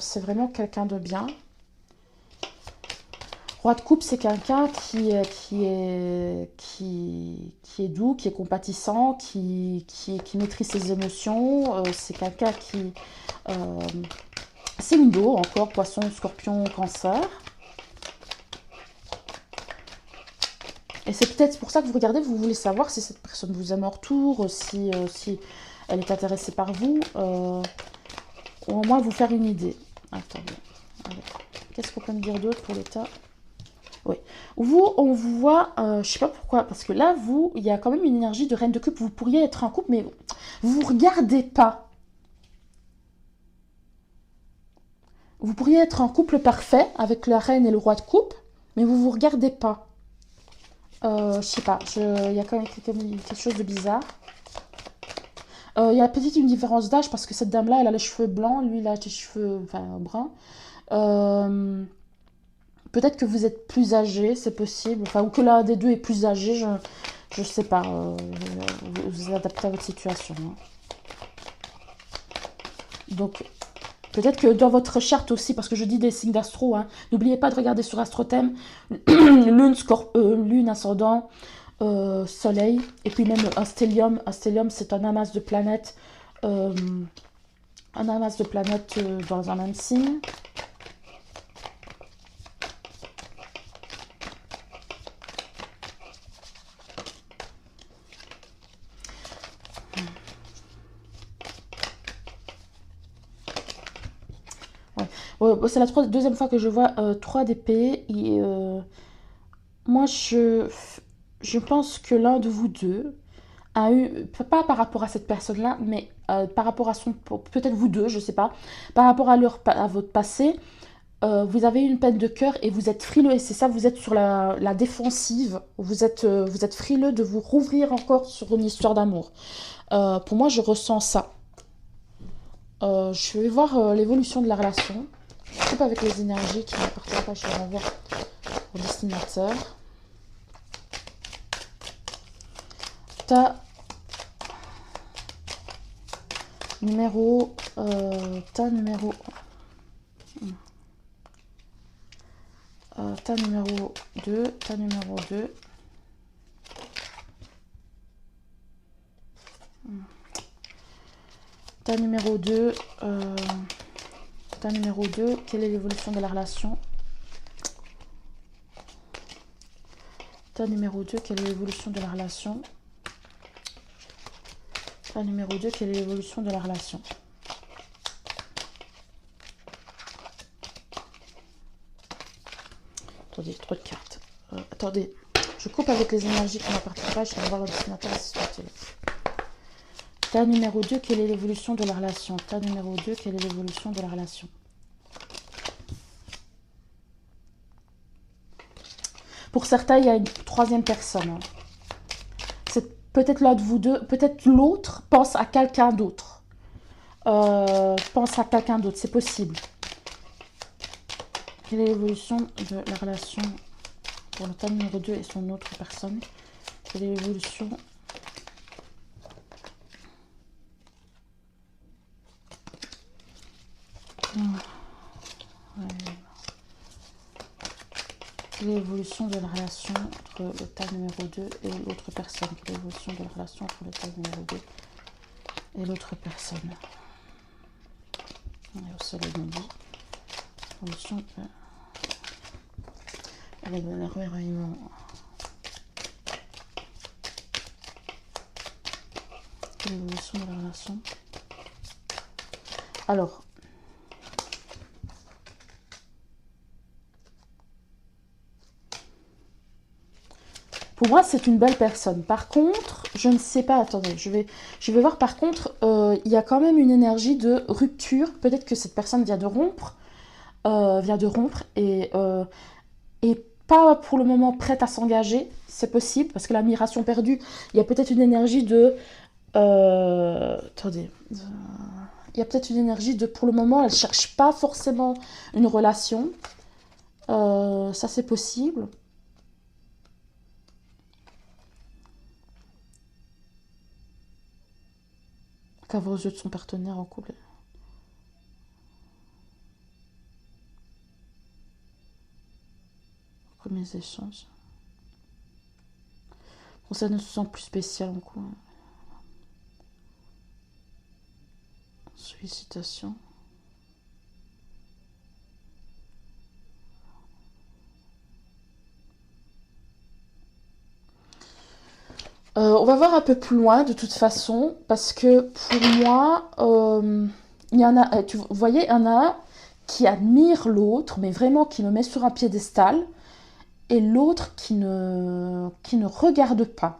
C'est vraiment quelqu'un de bien. Roi de coupe, c'est quelqu'un qui est doux, qui est compatissant, qui maîtrise ses émotions. C'est quelqu'un qui... c'est une d'eau, encore, poisson, scorpion, cancer. Et c'est peut-être pour ça que vous regardez, vous voulez savoir si cette personne vous aime en retour, si elle est intéressée par vous, ou au moins vous faire une idée. Attendez. Qu'est-ce qu'on peut me dire d'autre pour l'état? Oui. Vous, on vous voit, je sais pas pourquoi, parce que là, il y a quand même une énergie de reine de coupe. Vous pourriez être en couple, mais vous vous regardez pas. Vous pourriez être en couple parfait avec la reine et le roi de coupe, mais vous vous regardez pas. Je sais pas, il y a quand même quelque chose de bizarre. Il y a peut-être une différence d'âge parce que cette dame-là, elle a les cheveux blancs, lui, il a les cheveux bruns. Peut-être que vous êtes plus âgé, c'est possible. Enfin, ou que l'un des deux est plus âgé, je sais pas. Vous adaptez à votre situation. Hein. Donc, peut-être que dans votre charte aussi, parce que je dis des signes d'astro, hein, n'oubliez pas de regarder sur Astrothème, lune, ascendant, soleil, et puis même un stellium. Un stellium, c'est un amas de planètes. Un amas de planètes dans un même signe. Ouais, c'est la deuxième fois que je vois 3 d'épée. Et moi, je pense que l'un de vous deux a eu, pas par rapport à cette personne-là, mais par rapport à son, peut-être vous deux, je sais pas, par rapport à votre passé, vous avez eu une peine de cœur et vous êtes frileux. Et c'est ça, vous êtes sur la défensive. Vous êtes frileux de vous rouvrir encore sur une histoire d'amour. Pour moi, je ressens ça. Je vais voir l'évolution de la relation. Je coupe avec les énergies qui ne m'appartiennent pas. Je vais revoir au destinateur. Ta numéro. Ta numéro 2, ta numéro 2. Ta numéro 2, ta numéro 2, quelle est l'évolution de la relation? Ta numéro 2, quelle est l'évolution de la relation? Ta numéro 2, quelle est l'évolution de la relation? Attendez, trop de cartes. Attendez, je coupe avec les énergies qui m'appartiennent pas, je vais voir le dessinateur si c'est Ta numéro 2, quelle est l'évolution de la relation? Ta numéro 2, quelle est l'évolution de la relation? Pour certains, il y a une troisième personne. C'est peut-être l'un de vous deux, peut-être l'autre pense à quelqu'un d'autre. Pense à quelqu'un d'autre, c'est possible. Quelle est l'évolution de la relation pour le tas numéro 2 et son autre personne? Quelle est l'évolution? Quelle est l'évolution de la relation entre le tas numéro 2 et l'autre personne? Quelle est l'évolution de la relation entre le tas numéro 2 et l'autre personne? Et au soleil nous dit l'évolution de l'émerveillement. Quelle est l'évolution de la relation? Alors, pour moi, c'est une belle personne. Par contre, je ne sais pas, attendez, je vais voir. Par contre, il y a quand même une énergie de rupture. Peut-être que cette personne vient de rompre, et pas pour le moment prête à s'engager. C'est possible, parce que l'admiration perdue, il y a peut-être une énergie de... attendez. Il y a peut-être une énergie de, pour le moment, elle ne cherche pas forcément une relation. Ça, c'est possible. Qu'avoir aux yeux de son partenaire en couple. Premiers échanges. Bon, ça ne se sent plus spécial en quoi. Sollicitation. On va voir un peu plus loin de toute façon, parce que pour moi, il y en a, vous voyez, il y en a un qui admire l'autre, mais vraiment qui le met sur un piédestal, et l'autre qui ne regarde pas.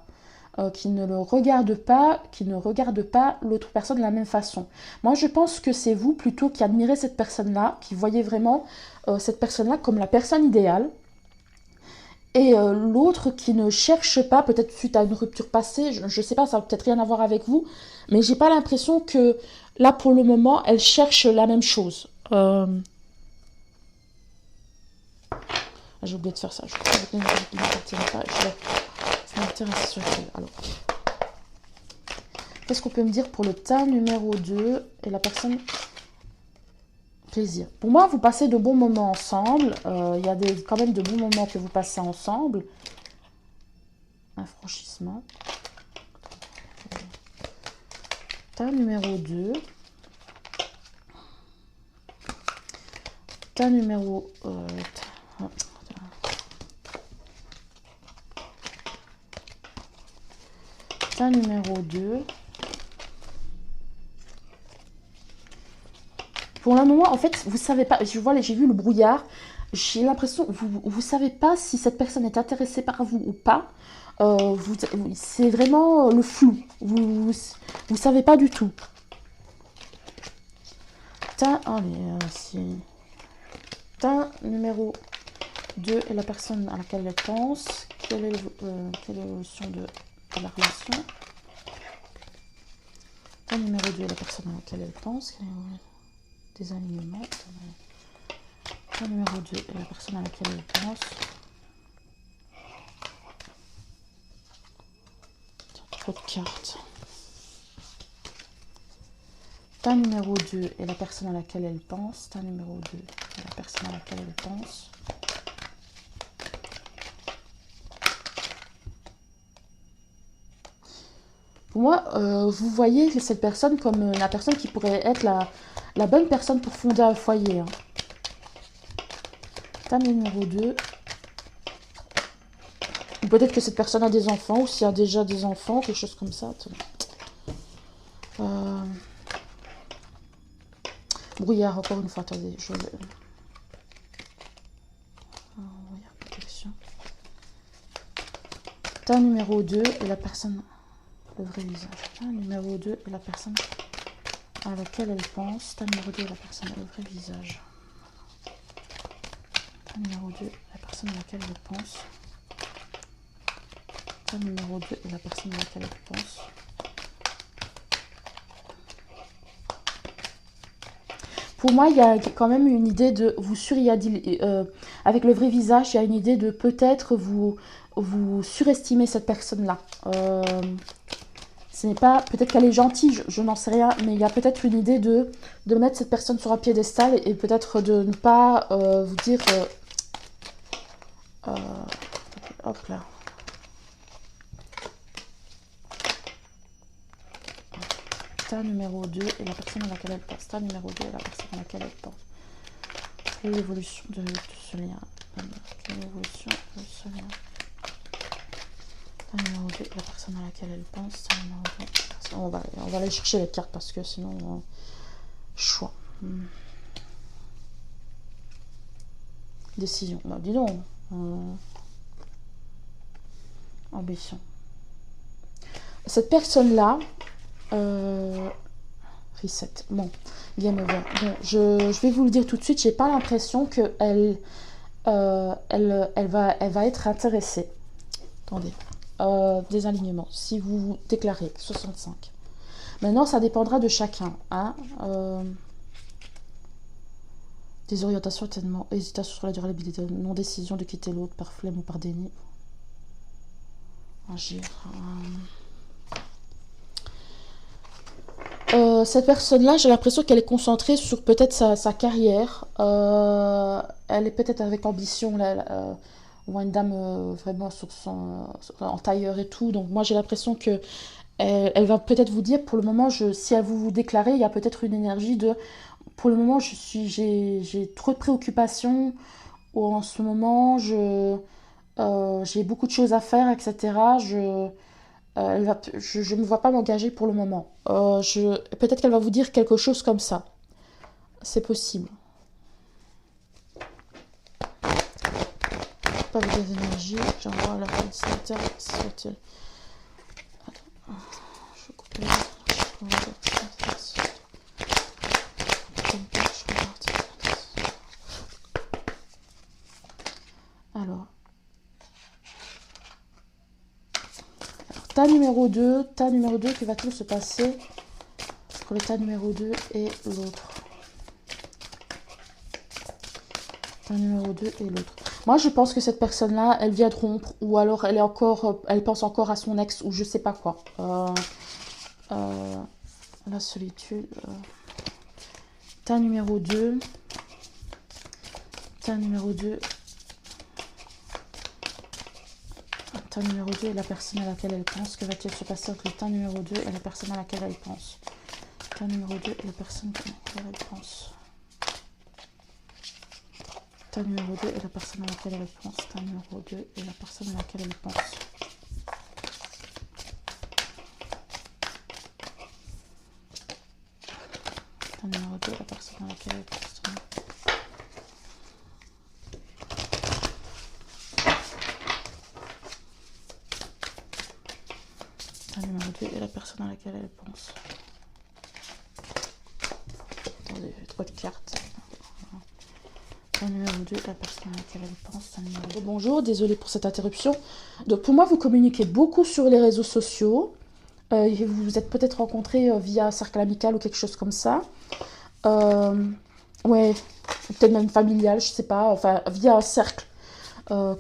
Qui ne le regarde pas, qui ne regarde pas l'autre personne de la même façon. Moi, je pense que c'est vous plutôt qui admirez cette personne-là, qui voyez vraiment cette personne-là comme la personne idéale, et l'autre qui ne cherche pas, peut-être suite à une rupture passée, je ne sais pas, ça n'a peut-être rien à voir avec vous, mais j'ai pas l'impression que là, pour le moment, elle cherche la même chose. J'ai oublié de faire ça. Je crois que je ne m'appartiens pas. Ça m'intéresse sur elle. Alors, qu'est-ce qu'on peut me dire pour le tas numéro 2 et la personne plaisir? Pour moi, vous passez de bons moments ensemble. Il y a quand même de bons moments que vous passez ensemble. Un franchissement. Tas numéro 2. Tas numéro... tas numéro 2. Pour le moment, en fait, vous savez pas, j'ai vu le brouillard, j'ai l'impression, vous savez pas si cette personne est intéressée par vous ou pas. C'est vraiment le flou. Vous savez pas du tout. Tas numéro 2 est la personne à laquelle elle pense. Quelle est l'évolution de la relation? Tas numéro 2 est la personne à laquelle elle pense. Des alignements. Le numéro 2 est la personne à laquelle elle pense. Trop de cartes. Ta numéro 2 est la personne à laquelle elle pense. Ta numéro 2 est la personne à laquelle elle pense. Pour moi, vous voyez cette personne comme la personne qui pourrait être la bonne personne pour fonder un foyer. Hein. Dame numéro 2. Ou peut-être que cette personne a des enfants, ou s'il y a déjà des enfants, quelque chose comme ça. Brouillard, encore une fois, attendez. Brouillard, protection. Tas numéro 2 et la personne, le vrai visage. Tas numéro 2 et la personne à laquelle elle pense. Tas numéro 2 et la personne, le vrai visage. Tas numéro 2 la personne à laquelle elle pense. Tas numéro 2 et la personne à laquelle elle pense. Pour moi, il y a quand même une idée de vous avec le vrai visage, il y a une idée de peut-être vous surestimer cette personne-là. Ce n'est pas, peut-être qu'elle est gentille, je n'en sais rien, mais il y a peut-être une idée de mettre cette personne sur un piédestal et peut-être de ne pas vous dire... hop là. Tas numéro 2 et la personne à laquelle elle pense. Tas numéro 2 et la personne à laquelle elle pense. Quelle est l'évolution de ce lien? Quelle est l'évolution de ce lien? Tas numéro 2 et la personne à laquelle elle pense. Tas numéro 2. On va aller chercher les cartes parce que sinon... choix. Décision. Bah, dis donc. Ambition. Cette personne-là... reset. Bon, viens me voir. Bon, je vais vous le dire tout de suite, j'ai pas l'impression qu'elle elle va être intéressée. Attendez. Des alignements. Si vous déclarez 65. Maintenant, ça dépendra de chacun. Hein. Des orientations, tellement hésitation sur la durabilité, non-décision de quitter l'autre par flemme ou par déni. Agir. Cette personne-là, j'ai l'impression qu'elle est concentrée sur peut-être sa carrière. Elle est peut-être avec ambition. Là, on voit une dame vraiment en tailleur et tout. Donc moi, j'ai l'impression que elle va peut-être vous dire, pour le moment, si elle vous déclarez, il y a peut-être une énergie de... Pour le moment, j'ai trop de préoccupations. Ou en ce moment, j'ai beaucoup de choses à faire, etc. Je ne me vois pas m'engager pour le moment. Peut-être qu'elle va vous dire quelque chose comme ça. C'est possible. Pas des énergies. J'envoie la facilitateur. Soit-il. Attends. Je coupe les... Alors, tas numéro 2, que va-t-il se passer entre le tas numéro 2 et l'autre? Tas numéro 2 et l'autre. Moi, je pense que cette personne-là, elle vient de rompre, ou alors elle pense encore à son ex, ou je sais pas quoi. La solitude. Tas numéro 2. Tas numéro 2. Tas numéro 2 et la personne à laquelle elle pense. Que va-t-il se passer entre le tas numéro 2 et la personne à laquelle elle pense? Tas numéro 2 et la personne à laquelle elle pense. Tas numéro 2 et la personne à laquelle elle pense. Tas numéro 2 et la personne à laquelle elle pense. Tas numéro 2 et la personne à laquelle elle pense. Tas numéro 2 et la personne à laquelle elle pense. Attendez, j'ai trop de cartes. Numéro 2, la personne à laquelle elle pense. Numéro 2. Bonjour, désolée pour cette interruption. Donc pour moi, vous communiquez beaucoup sur les réseaux sociaux. Vous vous êtes peut-être rencontrés via un cercle amical ou quelque chose comme ça. Ouais, peut-être même familial, je sais pas. Enfin, via un cercle. Alors,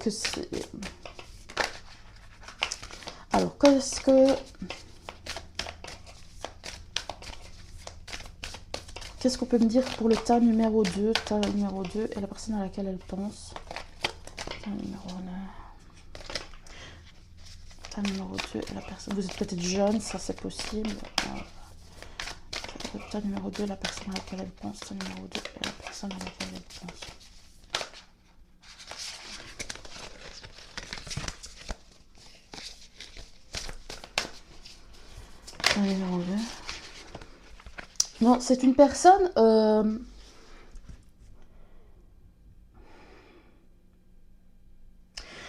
qu'est-ce que... Qu'est-ce qu'on peut me dire pour le tas numéro 2? Tas numéro 2 et la personne à laquelle elle pense. Tas numéro 9. tas numéro 2 et la personne... Vous êtes peut-être jeune, ça c'est possible. Le tas numéro 2, la personne à laquelle elle pense. Tas numéro 2 et la personne à laquelle elle pense. Tas numéro 2. Non, c'est une personne...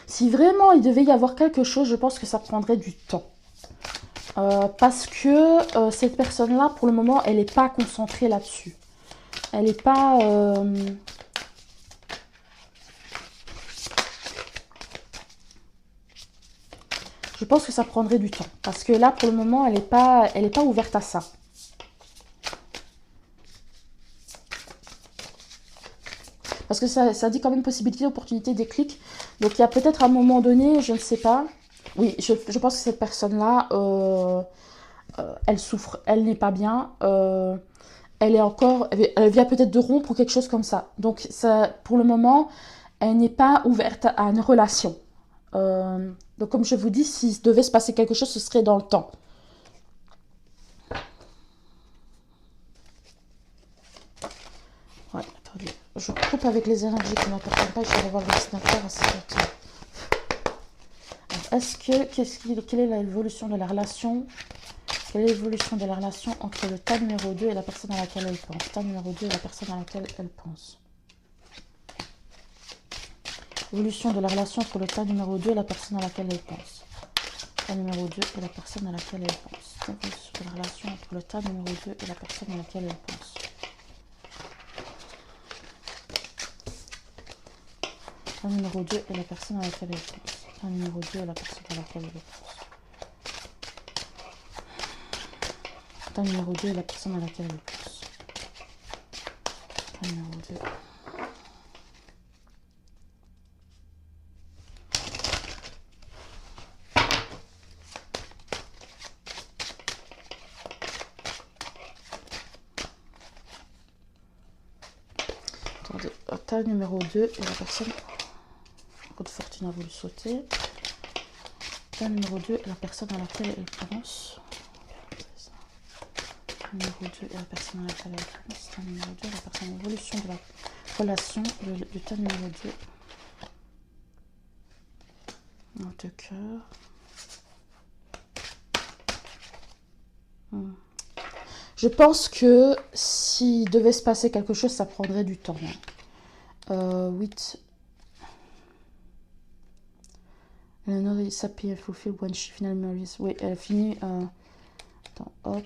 Si vraiment il devait y avoir quelque chose, je pense que ça prendrait du temps. Parce que cette personne-là, pour le moment, elle n'est pas concentrée là-dessus. Elle n'est pas... Je pense que ça prendrait du temps. Parce que là, pour le moment, elle n'est pas ouverte à ça. Parce que ça dit quand même possibilité, opportunité, déclic. Donc il y a peut-être un moment donné, je ne sais pas. Oui, je pense que cette personne-là, elle souffre, elle n'est pas bien. Elle est encore, elle vient peut-être de rompre ou quelque chose comme ça. Donc ça, pour le moment, elle n'est pas ouverte à une relation. Donc comme je vous dis, s'il devait se passer quelque chose, ce serait dans le temps. Ouais, attendez. Je coupe avec les énergies qui n'appartiennent pas et je vais revoir le dessinateur à 6h. Quelle est l'évolution de la relation? Quelle est l'évolution de la relation entre le tas numéro 2 et la personne à laquelle elle pense? Tas numéro 2 et la personne à laquelle elle pense. Évolution de la relation entre le tas numéro 2 et la personne à laquelle elle pense. Tas numéro 2 et la personne à laquelle elle pense. Évolution de la relation entre le tas numéro 2 et la personne à laquelle elle pense. Tas numéro 2 et la personne à laquelle elle pense. Tas numéro 2 et la personne à laquelle elle pense. Tas numéro 2 et la personne à laquelle elle pense. Tas numéro 2. Attendez, tas numéro 2 et la personne... Coup de fortune a voulu sauter. Tas numéro 2 et la personne à laquelle elle pense. Numéro 2 et la personne à laquelle elle pense. Tas numéro 2 et la personne. Évolution de la relation du tas numéro 2. De cœur. Je pense que s'il devait se passer quelque chose, ça prendrait du temps. 8. Eleanor is happy and fulfilled when she finally marries. Oui, elle finit... Attends, hop.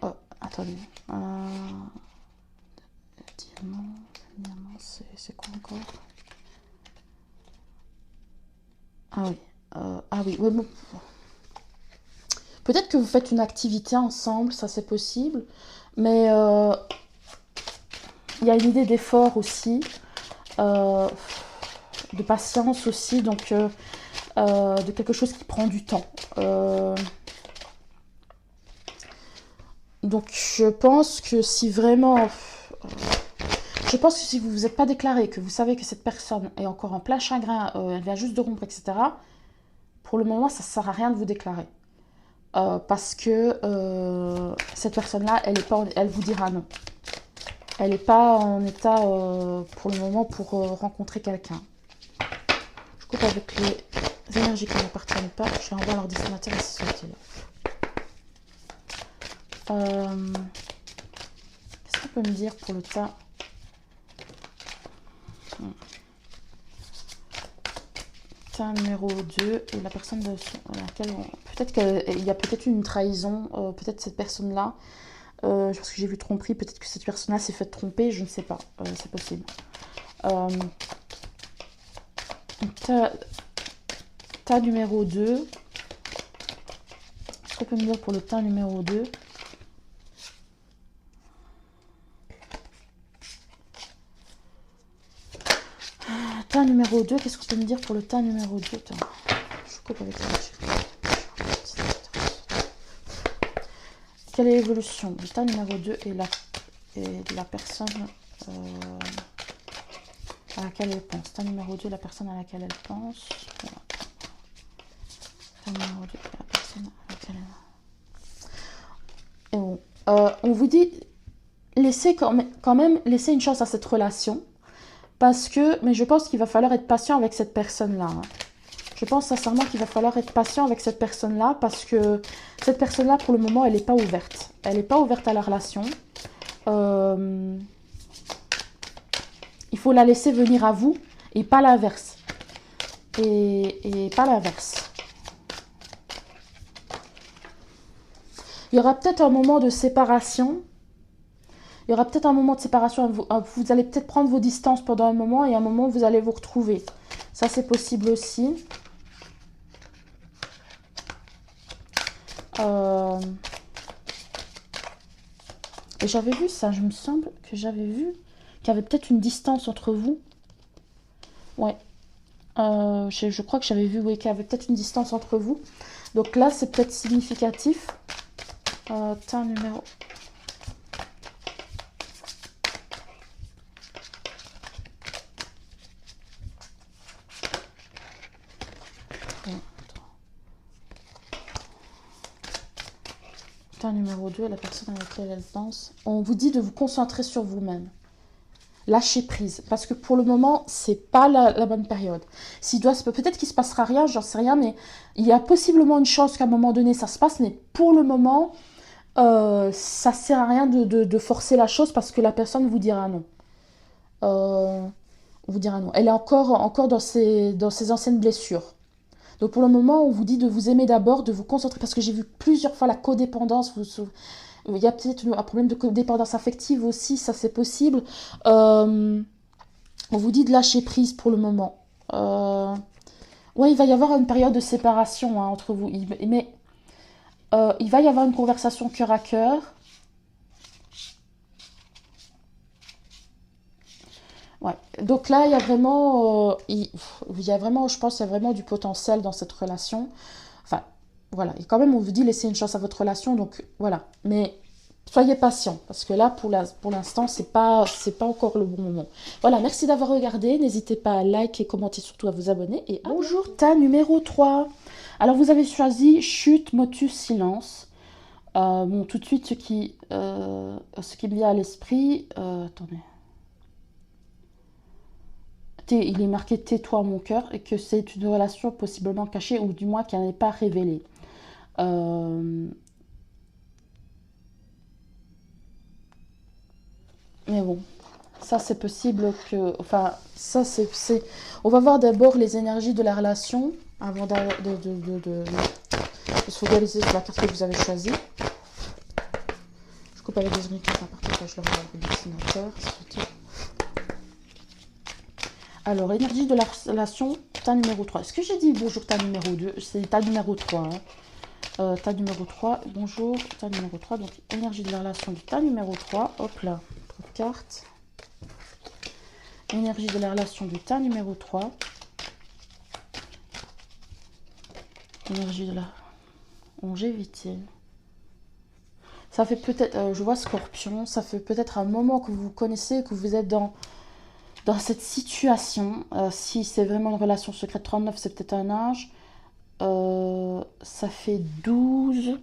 Oh, attendez. Diamant, c'est quoi encore? Ah oui. Ah oui, ouais, bon. Peut-être que vous faites une activité ensemble, ça c'est possible. Mais il y a une idée d'effort aussi. De patience aussi. Donc, de quelque chose qui prend du temps. Donc, je pense que si vraiment... Je pense que si vous ne vous êtes pas déclaré, que vous savez que cette personne est encore en plein chagrin, elle vient juste de rompre, etc., pour le moment, ça ne sert à rien de vous déclarer. Parce que cette personne-là, elle vous dira non. Elle n'est pas en état, pour le moment, pour rencontrer quelqu'un. Je coupe avec les énergies qui n'appartiennent pas. Je vais envoyer leur dessinateur à ce là. Qu'est-ce qu'on peut me dire pour le tas? Tas numéro 2 et la personne de laquelle peut-être qu'il y a peut-être une trahison, peut-être cette personne-là, parce que j'ai vu tromperie, peut-être que cette personne-là s'est fait tromper, je ne sais pas, c'est possible. Tas numéro 2. Qu'est-ce qu'on peut me dire pour le tas numéro 2? Tas numéro 2, qu'est-ce qu'on peut me dire pour le tas numéro 2? Attends, je coupe avec ça. Quelle est l'évolution du tas numéro 2 et de la personne à laquelle elle pense. Tas numéro 2, la personne à laquelle elle pense. Voilà. Tas numéro 2, la personne à laquelle elle... Et bon, on vous dit, laissez quand même laisser une chance à cette relation. Parce que, mais je pense qu'il va falloir être patient avec cette personne-là. Hein. Je pense sincèrement qu'il va falloir être patient avec cette personne-là parce que cette personne-là, pour le moment, elle n'est pas ouverte. Elle n'est pas ouverte à la relation. Il faut la laisser venir à vous et pas l'inverse. Et pas l'inverse. Il y aura peut-être un moment de séparation. Il y aura peut-être un moment de séparation. Vous allez peut-être prendre vos distances pendant un moment et à un moment, vous allez vous retrouver. Ça, c'est possible aussi. Et j'avais vu ça, je me semble que j'avais vu qu'il y avait peut-être une distance entre vous. Ouais. Je crois que j'avais vu, oui, qu'il y avait peut-être une distance entre vous. Donc là, c'est peut-être significatif. Tas numéro... Tas numéro 2, la personne avec laquelle elle pense. On vous dit de vous concentrer sur vous-même. Lâcher prise. Parce que pour le moment, c'est pas la bonne période. Peut-être qu'il se passera rien, j'en sais rien, mais il y a possiblement une chance qu'à un moment donné, ça se passe. Mais pour le moment, ça sert à rien de forcer la chose parce que la personne vous dira non. Vous dira non. Elle est encore dans ses anciennes blessures. Donc pour le moment, on vous dit de vous aimer d'abord, de vous concentrer, parce que j'ai vu plusieurs fois la codépendance. Il y a peut-être un problème de codépendance affective aussi, ça c'est possible. On vous dit de lâcher prise pour le moment. Ouais, il va y avoir une période de séparation hein, entre vous. Mais il va y avoir une conversation cœur à cœur. Ouais. Donc là, il y a vraiment, je pense, il y a vraiment du potentiel dans cette relation. Enfin, voilà. Et quand même, on vous dit laisser une chance à votre relation. Donc voilà. Mais soyez patient parce que là, pour l'instant, c'est pas encore le bon moment. Voilà. Merci d'avoir regardé. N'hésitez pas à liker, commenter, surtout à vous abonner. Et bonjour, tas numéro 3. Alors, vous avez choisi chute, motus, silence. Bon, tout de suite, ce qui me vient à l'esprit. Attendez. Il est marqué tais-toi mon cœur et que c'est une relation possiblement cachée ou du moins qu'elle n'est pas révélée. Mais bon, ça c'est possible que... Enfin, ça c'est... On va voir d'abord les énergies de la relation avant de se focaliser sur la carte que vous avez choisie. Je coupe avec les unités à partir de je le regarde le dessinateur. Alors, énergie de la relation, tas numéro 3. Est-ce que j'ai dit bonjour tas numéro 2? C'est tas numéro 3. Hein. Tas numéro 3, bonjour, tas numéro 3. Donc, énergie de la relation du tas numéro 3. Hop là, trop de cartes. Énergie de la relation du tas numéro 3. Énergie de la longévité. Ça fait peut-être, je vois Scorpion, ça fait peut-être un moment que vous vous connaissez, que vous êtes dans cette situation. Si c'est vraiment une relation secrète, 39, c'est peut-être un âge. Ça fait 12.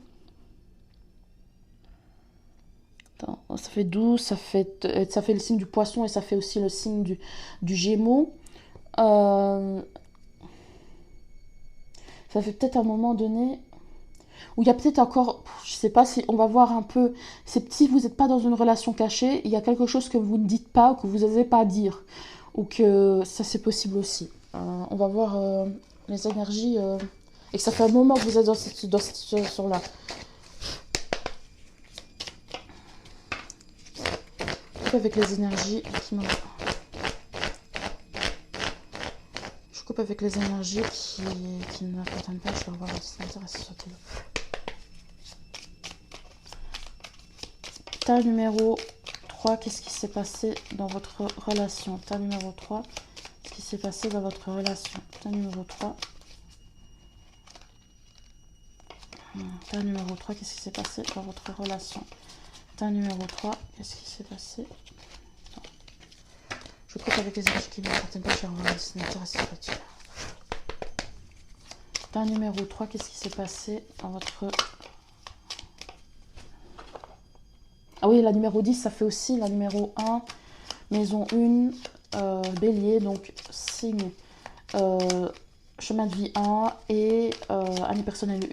Attends, ça fait 12, ça fait le signe du poisson et ça fait aussi le signe du gémeaux. Ça fait peut-être un moment donné où il y a peut-être encore, je sais pas si on va voir un peu, si vous n'êtes pas dans une relation cachée, il y a quelque chose que vous ne dites pas ou que vous n'osez pas dire. Ou que ça c'est possible aussi. On va voir les énergies et que ça fait un moment que vous êtes dans cette situation-là. Avec les énergies qui je coupe avec les énergies qui ne m'appartiennent pas. Je vais revoir le dessinateur à ce là. Tas numéro 3, qu'est-ce qui s'est passé dans votre relation? Tas numéro 3, qu'est-ce qui s'est passé dans votre relation? Tas numéro 3. Tas numéro 3, qu'est-ce qui s'est passé dans votre relation? Tas numéro 3, qu'est-ce qui s'est passé? Je coupe avec les énergies qui ne m'appartiennent pas, je vais revoir un dessinateur spirituel. Ta numéro 3, qu'est-ce qui s'est passé dans votre... Ah oui, la numéro 10, ça fait aussi la numéro 1, maison 1, bélier, donc signe, chemin de vie 1 et année personnelle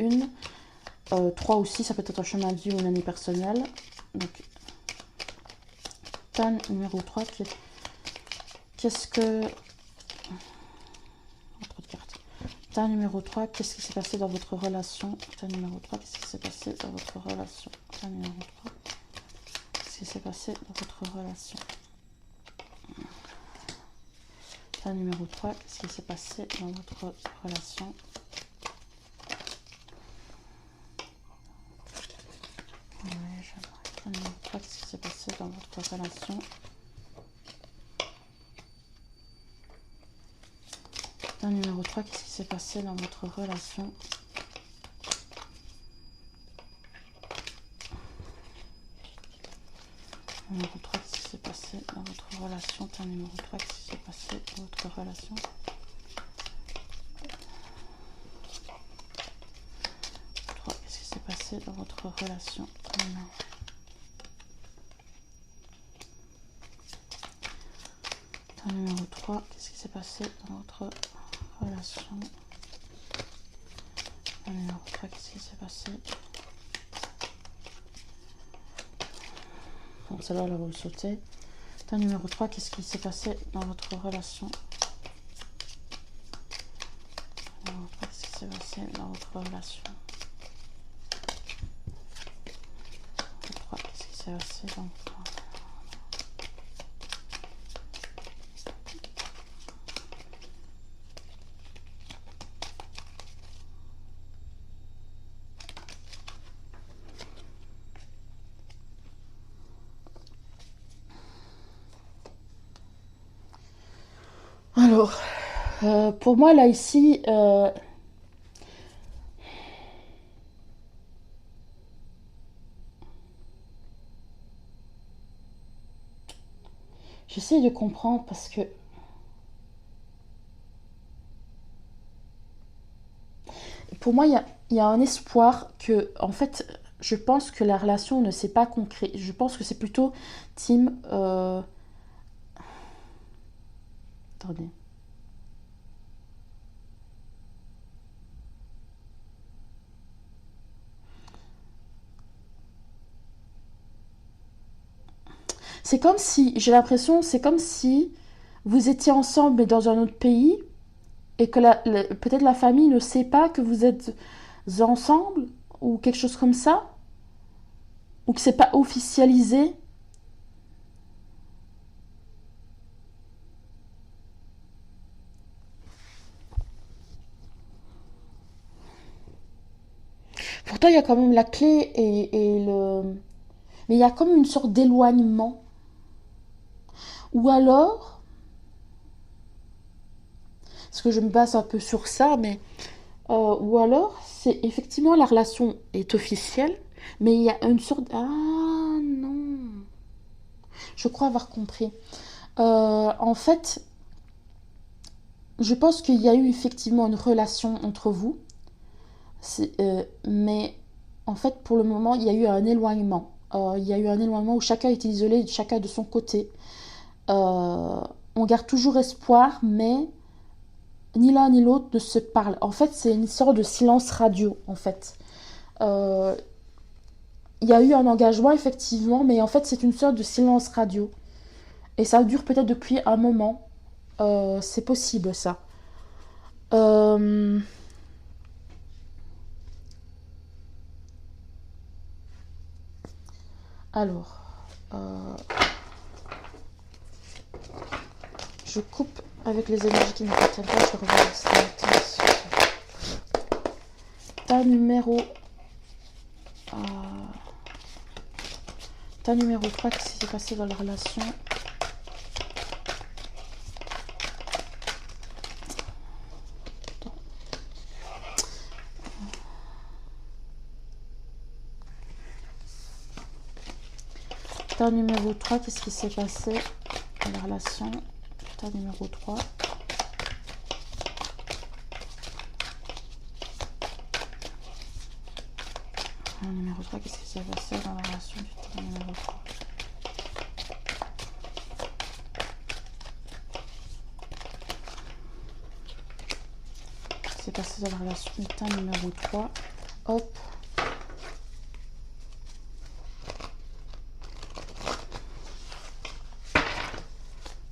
1. 3 aussi, ça peut être un chemin de vie ou une année personnelle. Donc, ta numéro 3, qu'est-ce que... Trop de cartes. Ta numéro 3, qu'est-ce qui s'est passé dans votre relation? Ta numéro 3, qu'est-ce qui s'est passé dans votre relation? Ta numéro 3, qu'est-ce qui s'est passé dans votre relation? Ta numéro 3, qu'est-ce qui s'est passé dans votre relation? Ta numéro 3, qu'est-ce qui s'est passé dans votre relation? Ta numéro 3, qu'est-ce qui s'est passé dans votre relation? Numéro 3, qu'est-ce qui s'est passé dans votre relation? Ta numéro 3, qu'est-ce qui s'est passé dans votre relation? Qu'est-ce qui s'est passé dans votre relation? Ta numéro 3, qu'est-ce qui s'est passé dans votre relation? Ta numéro 3, qu'est-ce qui s'est passé? Bon, celle-là, là, vous le sautez. Ta numéro 3, qu'est-ce qui s'est passé dans votre relation? Ta numéro 3, qu'est-ce qui s'est passé dans votre relation? Numéro 3, qu'est-ce qui s'est passé dans votre relation? Alors, pour moi, là, ici, j'essaie de comprendre parce que pour moi, il y a un espoir que, en fait, je pense que la relation ne s'est pas concrète. Je pense que c'est plutôt team. Attendez. C'est comme si, j'ai l'impression, c'est comme si vous étiez ensemble mais dans un autre pays et que peut-être la famille ne sait pas que vous êtes ensemble ou quelque chose comme ça, ou que c'est pas officialisé. Pourtant, il y a quand même la clé et le... Mais il y a comme une sorte d'éloignement. Ou alors, parce que je me base un peu sur ça, mais... ou alors, c'est effectivement la relation est officielle, mais il y a une sorte... Ah non. Je crois avoir compris. En fait, je pense qu'il y a eu effectivement une relation entre vous, mais en fait, pour le moment, il y a eu un éloignement. Il y a eu un éloignement où chacun était isolé, chacun de son côté. On garde toujours espoir, mais ni l'un ni l'autre ne se parlent. En fait, c'est une sorte de silence radio, en fait. Euh, il y a eu un engagement, effectivement, mais en fait, c'est une sorte de silence radio. Et ça dure peut-être depuis un moment. C'est possible, ça. Euh, alors, euh, je coupe avec les énergies qui ne m'appartiennent pas. Je reviens ta numéro... Euh, ta numéro 3, qu'est-ce qui s'est passé dans la relation? Ta numéro 3, qu'est-ce qui s'est passé dans la relation? tas numéro 3. Numéro 3, qu'est-ce qui s'est passé dans la relation du tas numéro 3? Qu'est-ce qui s'est passé dans la relation du tas numéro 3? Hop.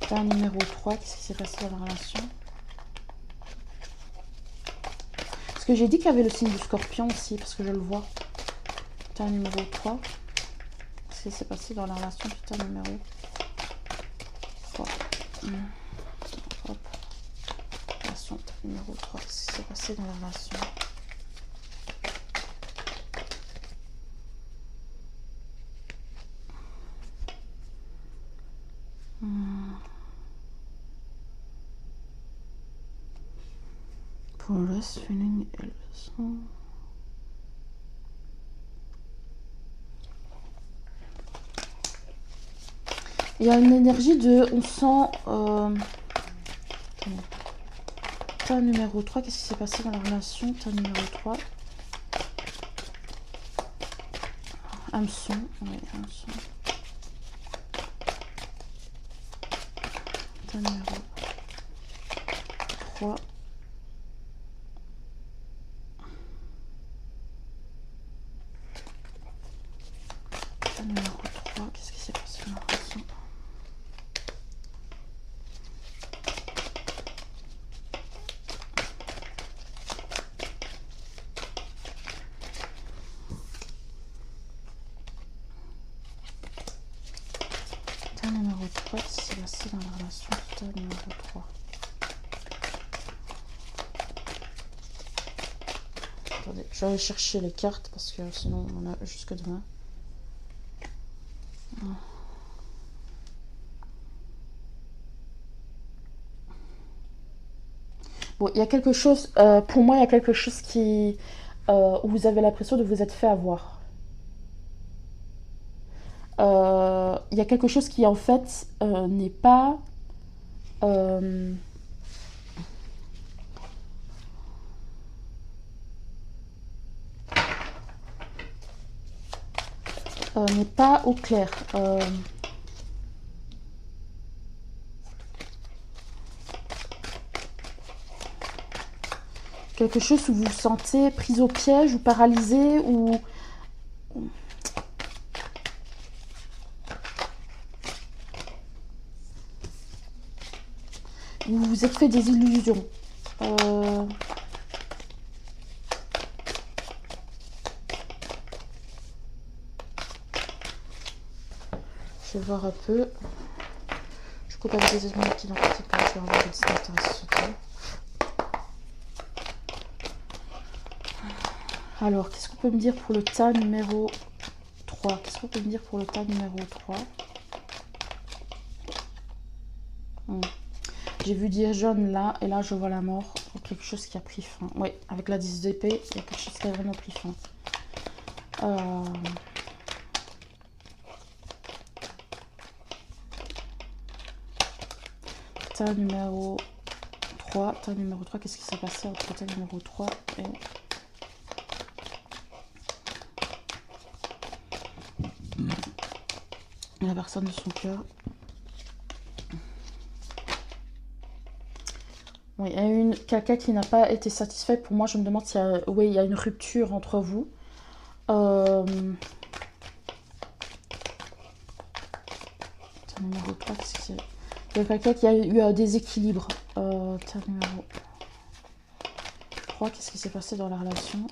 Tas numéro 3, qu'est-ce qui s'est passé dans la relation? Parce que j'ai dit qu'il y avait le signe du scorpion aussi, parce que je le vois. Tas numéro 3. Qu'est-ce qui s'est passé dans la relation du tas numéro 3? Hop. Relation tas numéro 3. Qu'est-ce qui s'est passé dans la relation? Pour le reste, feeling et leçon. Il y a une énergie de... On sent... tas numéro 3, qu'est-ce qui s'est passé dans la relation? Tas numéro 3. Hameçon. Oui, hameçon. Tas numéro 3. Tas numéro 3, qu'est-ce qui s'est passé dans la relation? Tas numéro 3, qu'est-ce qui s'est passé dans la relation? Tas numéro 3. Attendez, je vais aller chercher les cartes parce que sinon on a jusque demain. Bon, il y a quelque chose, pour moi, il y a quelque chose qui, où vous avez l'impression de vous être fait avoir. Il y a quelque chose qui, en fait, n'est pas... n'est pas au clair. Quelque chose où vous vous sentez prise au piège ou paralysé ou... Vous vous êtes fait des illusions. Je vais voir un peu. Je coupe avec des éléments qui n'ont pas été je vais avoir des distances. Alors, qu'est-ce qu'on peut me dire pour le tas numéro 3? Qu'est-ce qu'on peut me dire pour le tas numéro 3? J'ai vu dire jaune là, et là je vois la mort. Quelque chose qui a pris fin. Oui, avec la 10 d'épée, il y a quelque chose qui a vraiment pris fin. Tas numéro 3. Tas numéro 3, qu'est-ce qui s'est passé entre tas numéro 3 et... la personne de son cœur? Oui, il y a une quelqu'un qui n'a pas été satisfait. Pour moi, je me demande s'il y a, oui, il y a une rupture entre vous. Numéro 3, qu'est-ce que c'est? Il y a quelqu'un qui a eu un déséquilibre. Numéro 3, qu'est-ce qui s'est passé dans la relation?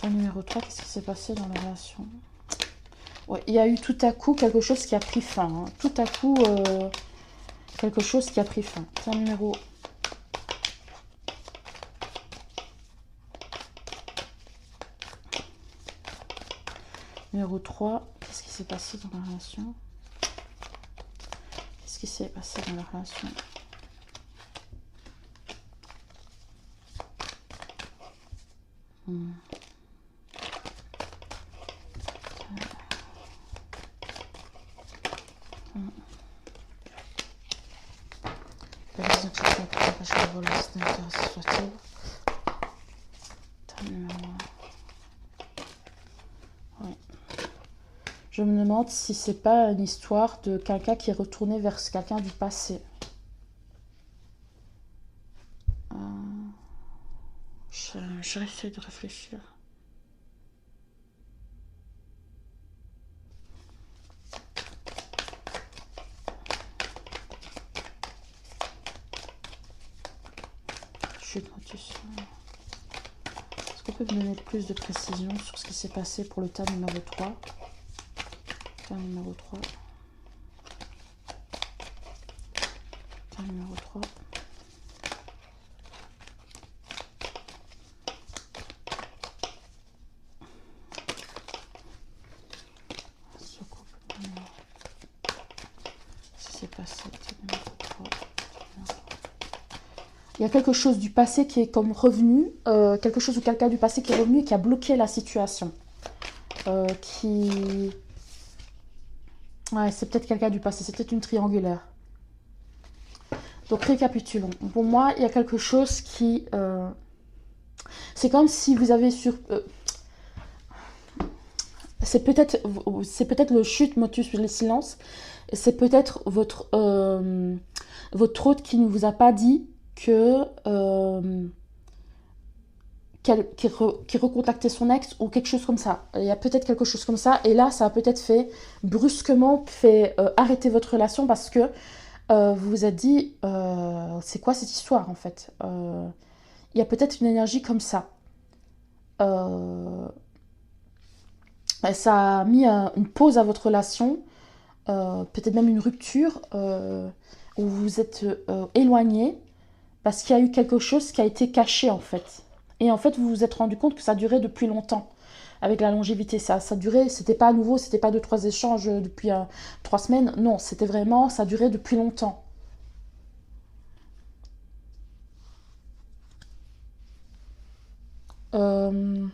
Numéro 3, qu'est-ce qui s'est passé dans la relation? Ouais, il y a eu tout à coup quelque chose qui a pris fin. Hein. Tout à coup, quelque chose qui a pris fin. Numéro... Numéro 3, qu'est-ce qui s'est passé dans la relation? Qu'est-ce qui s'est passé dans la relation? Ouais. Je me demande si c'est pas une histoire de quelqu'un qui est retourné vers quelqu'un du passé. J'essaie de réfléchir. Est-ce qu'on peut me donner plus de précision sur ce qui s'est passé pour le tas numéro 3? Tas numéro 3. Tas numéro 3. Il y a quelque chose du passé qui est comme revenu, quelque chose ou quelqu'un du passé qui est revenu et qui a bloqué la situation. Ouais, c'est peut-être quelqu'un du passé, c'est peut-être une triangulaire. Donc récapitulons. Pour moi, il y a quelque chose qui... c'est comme si vous avez sur... c'est peut-être le chute motus, le silence. C'est peut-être votre hôte qui ne vous a pas dit que qui recontactait son ex ou quelque chose comme ça. Il y a peut-être quelque chose comme ça. Et là, ça a peut-être brusquement fait arrêter votre relation parce que vous vous êtes dit, c'est quoi cette histoire en fait? Il y a peut-être une énergie comme ça. Ça a mis une pause à votre relation, peut-être même une rupture, où vous vous êtes éloigné parce qu'il y a eu quelque chose qui a été caché en fait. Et en fait, vous vous êtes rendu compte que ça durait depuis longtemps. Avec la longévité, ça durait, c'était pas nouveau, c'était pas 2-3 échanges depuis 3 semaines. Non, c'était vraiment, ça durait depuis longtemps. Euh...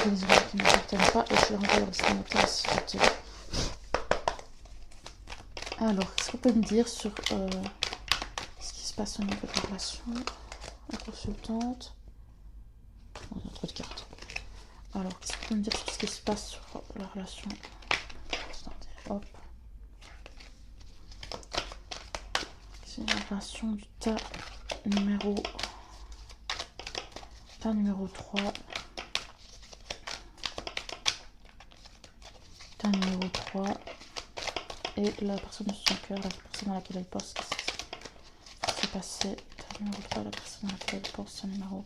Les oreilles qui ne m'appartiennent pas et je les renvoie leur destinataire s'il te plaît. Alors, qu'est-ce qu'on peut me dire sur ce qui se passe au niveau de la relation? La consultante. On a trop de cartes. Alors, qu'est-ce qu'on peut me dire sur ce qui se passe sur la relation? Attendez, hop. C'est la relation du tas numéro 3. Tas numéro 3. Et la personne de son cœur, la personne à laquelle elle pense, ce qui s'est passé. Tas numéro 3, la personne à laquelle elle pense, c'est numéro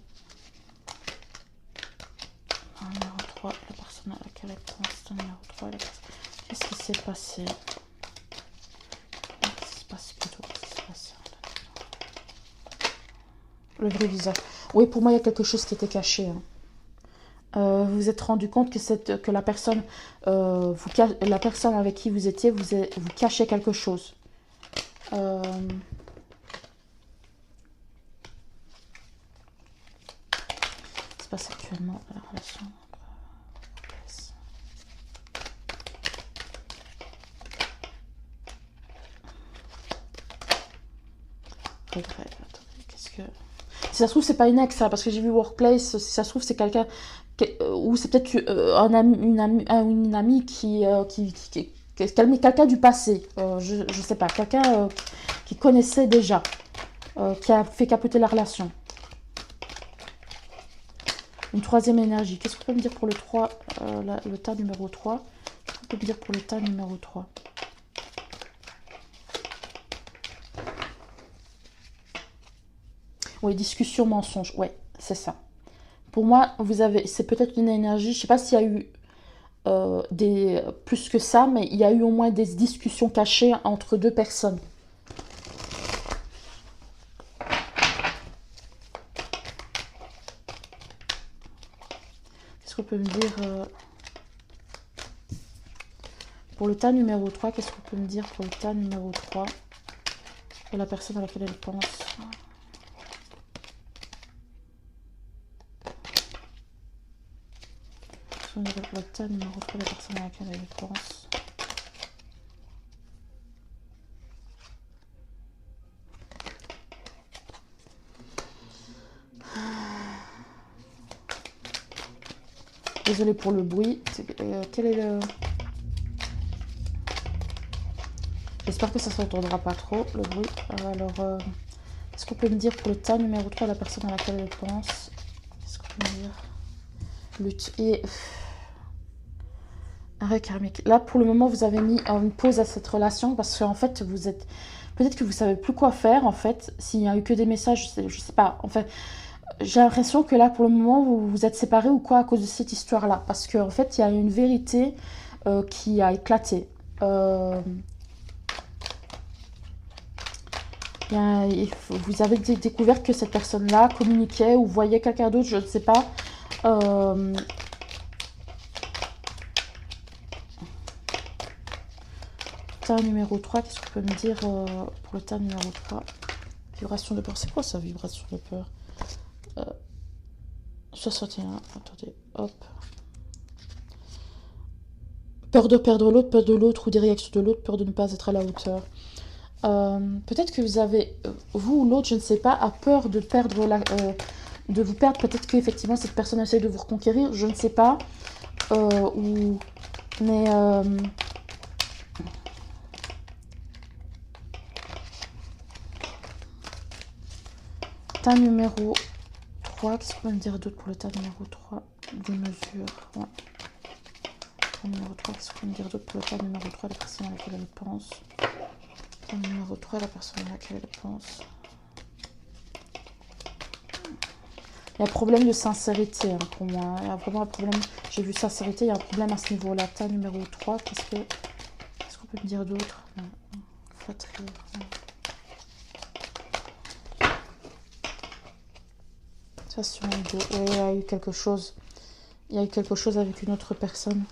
3, la personne à laquelle elle pense, c'est numéro 3, qu'est-ce qui s'est passé? Qu'est-ce qui se passe plutôt? Qu'est-ce qui s'est passé? Le vrai visage. Oui, pour moi, il y a quelque chose qui était caché. Hein. Vous vous êtes rendu compte que la personne, la personne avec qui vous étiez, vous cachez quelque chose. Ce qui se passe actuellement dans la relation. Regret. Attendez, qu'est-ce que... Si ça se trouve, c'est pas une ex, ça, parce que j'ai vu Workplace. Si ça se trouve, c'est quelqu'un... ou c'est peut-être une amie qui quelqu'un du passé. Je sais pas. Quelqu'un qui connaissait déjà. Qui a fait capoter la relation. Une troisième énergie. Qu'est-ce qu'on peut me dire pour le 3, le tas numéro 3? Qu'est-ce qu'on peut me dire pour le tas numéro 3? Oui, discussion, mensonge. Ouais, c'est ça. Pour moi, c'est peut-être une énergie. Je sais pas s'il y a eu plus que ça, mais il y a eu au moins des discussions cachées entre deux personnes. Qu'est-ce qu'on peut me dire pour le tas numéro 3? Qu'est-ce qu'on peut me dire pour le tas numéro 3? Et la personne à laquelle elle pense. Le tas numéro 3, la personne à laquelle elle pense. Désolée pour le bruit. Quel est le... J'espère que ça ne s'entendra pas trop, le bruit. Alors, qu'est-ce qu'on peut me dire pour le tas numéro 3, la personne à laquelle elle pense? Qu'est-ce qu'on peut me dire? Lutte. Et... Arrêt karmique. Là, pour le moment, vous avez mis une pause à cette relation parce qu'en fait, vous êtes... Peut-être que vous savez plus quoi faire, en fait. S'il n'y a eu que des messages, je sais pas. En fait, j'ai l'impression que là, pour le moment, vous vous êtes séparés ou quoi à cause de cette histoire-là. Parce qu'en fait, il y a une vérité qui a éclaté. Vous avez découvert que cette personne-là communiquait ou voyait quelqu'un d'autre, je ne sais pas. Tas numéro 3, qu'est-ce qu'on peut me dire pour le tas numéro 3? Vibration de peur, c'est quoi ça, vibration de peur? 61, attendez, hop. Peur de perdre l'autre, peur de l'autre ou des réactions de l'autre, peur de ne pas être à la hauteur. Peut-être que vous avez, vous ou l'autre, je ne sais pas, a peur de perdre de vous perdre. Peut-être qu'effectivement cette personne essaie de vous reconquérir, je ne sais pas. Mais tas numéro 3, qu'est-ce qu'on va me dire d'autre pour le tas numéro 3? Des mesures, ouais. Tas numéro 3, qu'est-ce qu'on va me dire d'autre pour le tas numéro 3, la personne à laquelle elle pense? Tas numéro 3, la personne à laquelle elle pense. Il y a un problème de sincérité hein, pour moi. Il y a vraiment un problème. J'ai vu sincérité, il y a un problème à ce niveau-là. Tas numéro 3, qu'est-ce qu'on peut me dire d'autre? Flatterie. Ça sur un dos. Oui, il y a eu quelque chose. Il y a eu quelque chose avec une autre personne.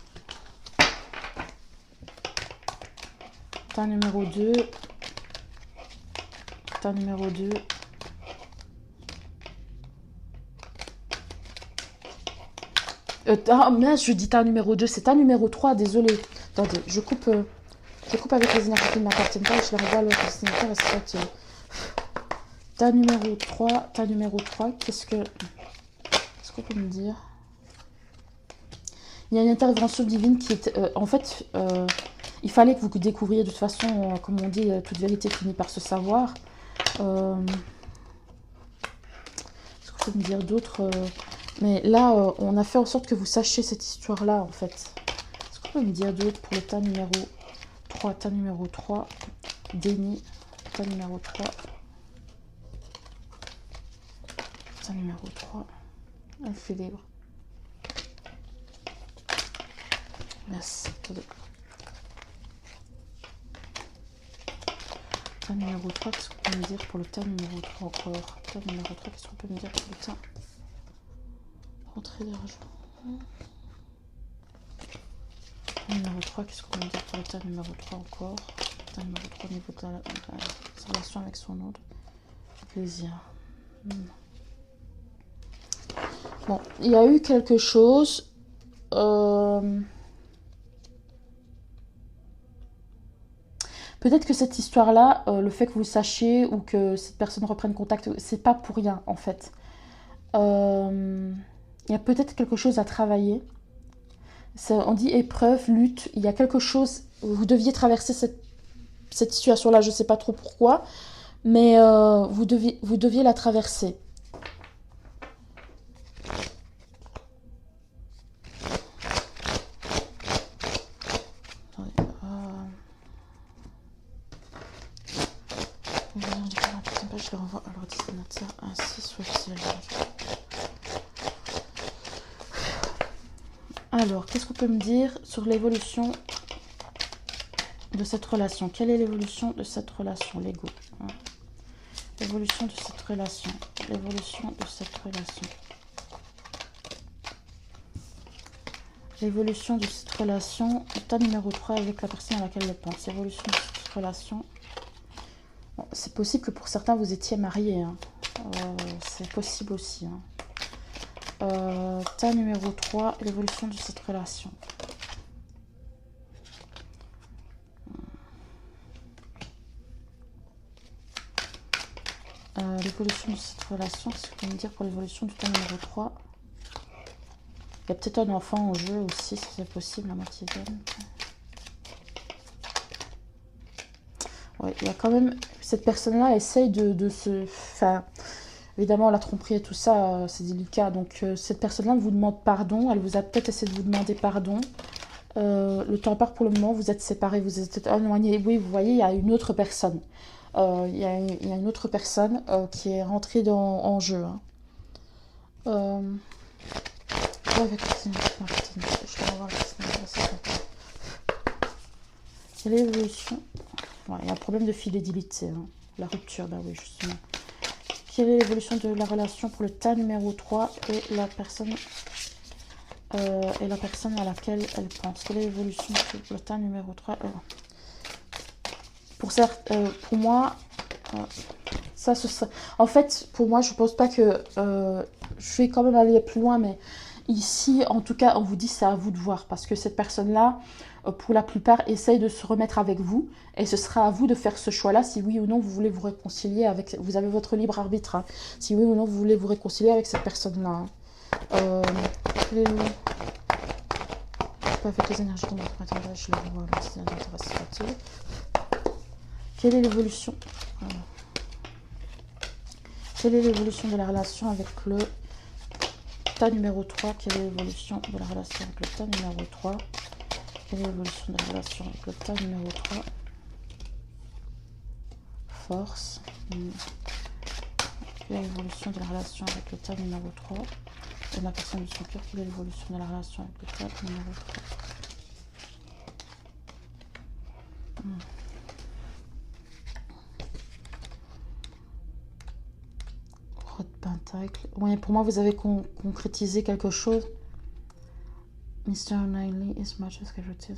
Tas numéro 2. Tas numéro 2. Ah mince, je dis tas numéro 2, c'est tas numéro 3, désolé. Attendez, je coupe avec les énergies qui ne m'appartiennent pas et je les renvoie à l'autre destinataire et c'est ça. Tas numéro 3, qu'est-ce qu'on peut me dire? Il y a une intervention divine qui est... en fait, il fallait que vous découvriez de toute façon, comme on dit, toute vérité finit par se savoir. Qu'est-ce qu'on peut me dire d'autre mais là, on a fait en sorte que vous sachiez cette histoire-là, en fait. Est-ce qu'on peut me dire d'autre pour le tas numéro 3? Tas numéro 3, déni. Tas numéro 3. Tas numéro 3, un fait libre. Merci. Tas numéro 3, qu'est-ce qu'on peut me dire pour le tas numéro 3 encore? Tas numéro 3, qu'est-ce qu'on peut me dire pour le tas? Rentrée d'argent. Numéro 3, qu'est-ce qu'on peut me dire pour le tas numéro 3 encore? Tas numéro 3 au niveau de sa relation avec son autre. Plaisir. Bon, il y a eu quelque chose. Peut-être que cette histoire-là, le fait que vous sachiez ou que cette personne reprenne contact, c'est pas pour rien en fait. Il y a peut-être quelque chose à travailler. On dit épreuve, lutte. Il y a quelque chose. Vous deviez traverser cette situation-là. Je ne sais pas trop pourquoi, mais vous deviez la traverser. Je le renvoie à leur destinataire. Ainsi soit-il. Alors, qu'est-ce qu'on peut me dire sur l'évolution de cette relation? Quelle est l'évolution de cette relation? L'ego. Hein. L'évolution de cette relation. L'évolution de cette relation. L'évolution de cette relation. État numéro 3 avec la personne à laquelle elle pense. L'évolution de cette relation. Bon, c'est possible que pour certains vous étiez mariés. Hein. C'est possible aussi. Hein. Tas numéro 3, l'évolution de cette relation. L'évolution de cette relation, qu'est-ce que vous pouvez me dire pour l'évolution du tas numéro 3? Il y a peut-être un enfant en jeu aussi, si c'est possible, la moitié vienne. Ouais, il y a quand même... Cette personne-là essaye de se... Enfin, évidemment, la tromperie et tout ça, c'est délicat. Donc, cette personne-là vous demande pardon. Elle vous a peut-être essayé de vous demander pardon. Le temps part pour le moment, vous êtes séparés, vous êtes éloignés. Oui, vous voyez, il y a une autre personne. Il y a une autre personne qui est rentrée en jeu. Hein. Ouais, avec Martine, je vais revoir quelle est l'évolution? Ouais, il y a un problème de fidélité. Hein. La rupture, bah oui, justement. Quelle est l'évolution de la relation pour le tas numéro 3 et la personne à laquelle elle pense? Quelle est l'évolution pour le tas numéro 3 pour moi, ça ce serait... En fait, pour moi, je pense pas que... je vais quand même aller plus loin, mais ici, en tout cas, on vous dit c'est à vous de voir. Parce que cette personne-là, pour la plupart, essaye de se remettre avec vous. Et ce sera à vous de faire ce choix-là, si oui ou non vous voulez vous réconcilier avec... Vous avez votre libre arbitre. Hein, si oui ou non vous voulez vous réconcilier avec cette personne-là. Hein. Avec les énergies de notre matériel, je les vois. Quelle est l'évolution Quelle est l'évolution de la relation avec le tas numéro 3? Quelle est l'évolution de la relation avec le tas numéro 3? Quelle est l'évolution de la relation avec le tas numéro 3? Force. Quelle est l'évolution de la relation avec le tas numéro 3? Et la personne de son cœur, quelle est l'évolution de la relation avec le tas numéro 3? Roi de Pentacle. Oui, pour moi, vous avez concrétisé quelque chose. Mr. Knightley is much as casualties.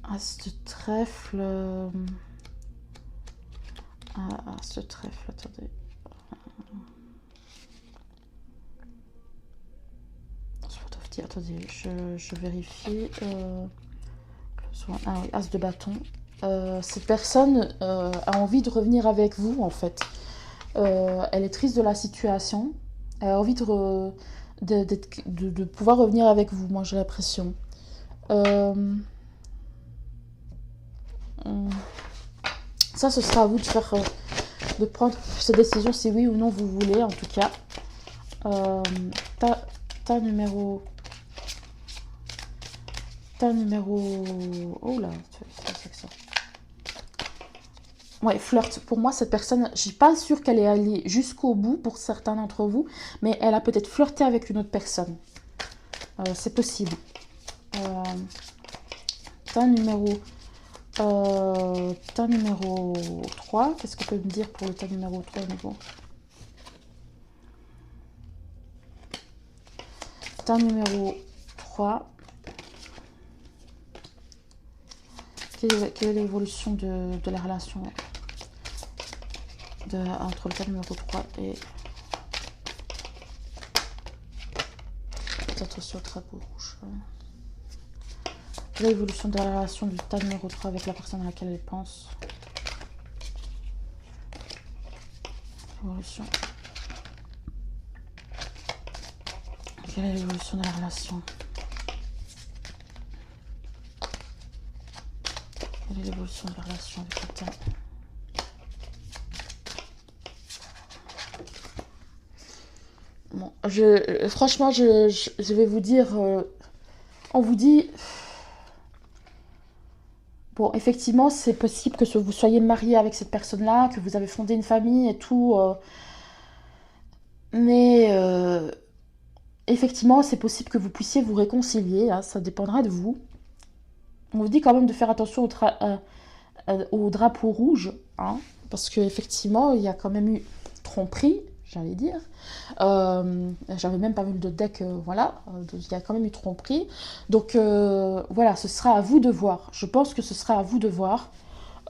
As de trèfle. As de trèfle, attendez. Attendez, je vérifie. Ah oui, As de bâton. Cette personne a envie de revenir avec vous, en fait. Elle est triste de la situation. Elle a envie de pouvoir revenir avec vous, moi j'ai l'impression. Ça, ce sera à vous de faire, de prendre cette décision, si oui ou non vous voulez, en tout cas. Ta numéro... Oh là, c'est que ça. Ouais, flirt. Pour moi, cette personne, je suis pas sûre qu'elle est allée jusqu'au bout pour certains d'entre vous, mais elle a peut-être flirté avec une autre personne. C'est possible. Ta numéro 3. Qu'est-ce qu'on peut me dire pour le tas numéro 3 au niveau? Ta numéro 3. Quelle est l'évolution de la relation entre le tas numéro 3 et... Peut-être sur le drapeau rouge. L'évolution de la relation du tas numéro 3 avec la personne à laquelle elle pense. Évolution. Quelle est l'évolution de la relation? Quelle est l'évolution de la relation avec le tas? Bon, franchement, je vais vous dire... on vous dit... Bon, effectivement, c'est possible que vous soyez marié avec cette personne-là, que vous avez fondé une famille et tout. Mais effectivement, c'est possible que vous puissiez vous réconcilier. Hein, ça dépendra de vous. On vous dit quand même de faire attention au drapeau rouge. Hein, parce qu'effectivement, il y a quand même eu tromperie, j'allais dire. J'avais même pas vu le deck, voilà. Il y a quand même eu tromperie. Donc voilà, ce sera à vous de voir. Je pense que ce sera à vous de voir.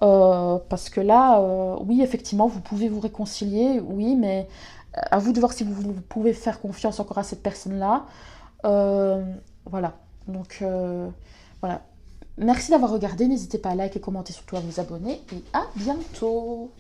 Parce que là, oui, effectivement, vous pouvez vous réconcilier, oui, mais à vous de voir si vous pouvez faire confiance encore à cette personne-là. Voilà. Donc, voilà. Merci d'avoir regardé. N'hésitez pas à liker, commenter, surtout à vous abonner. Et à bientôt!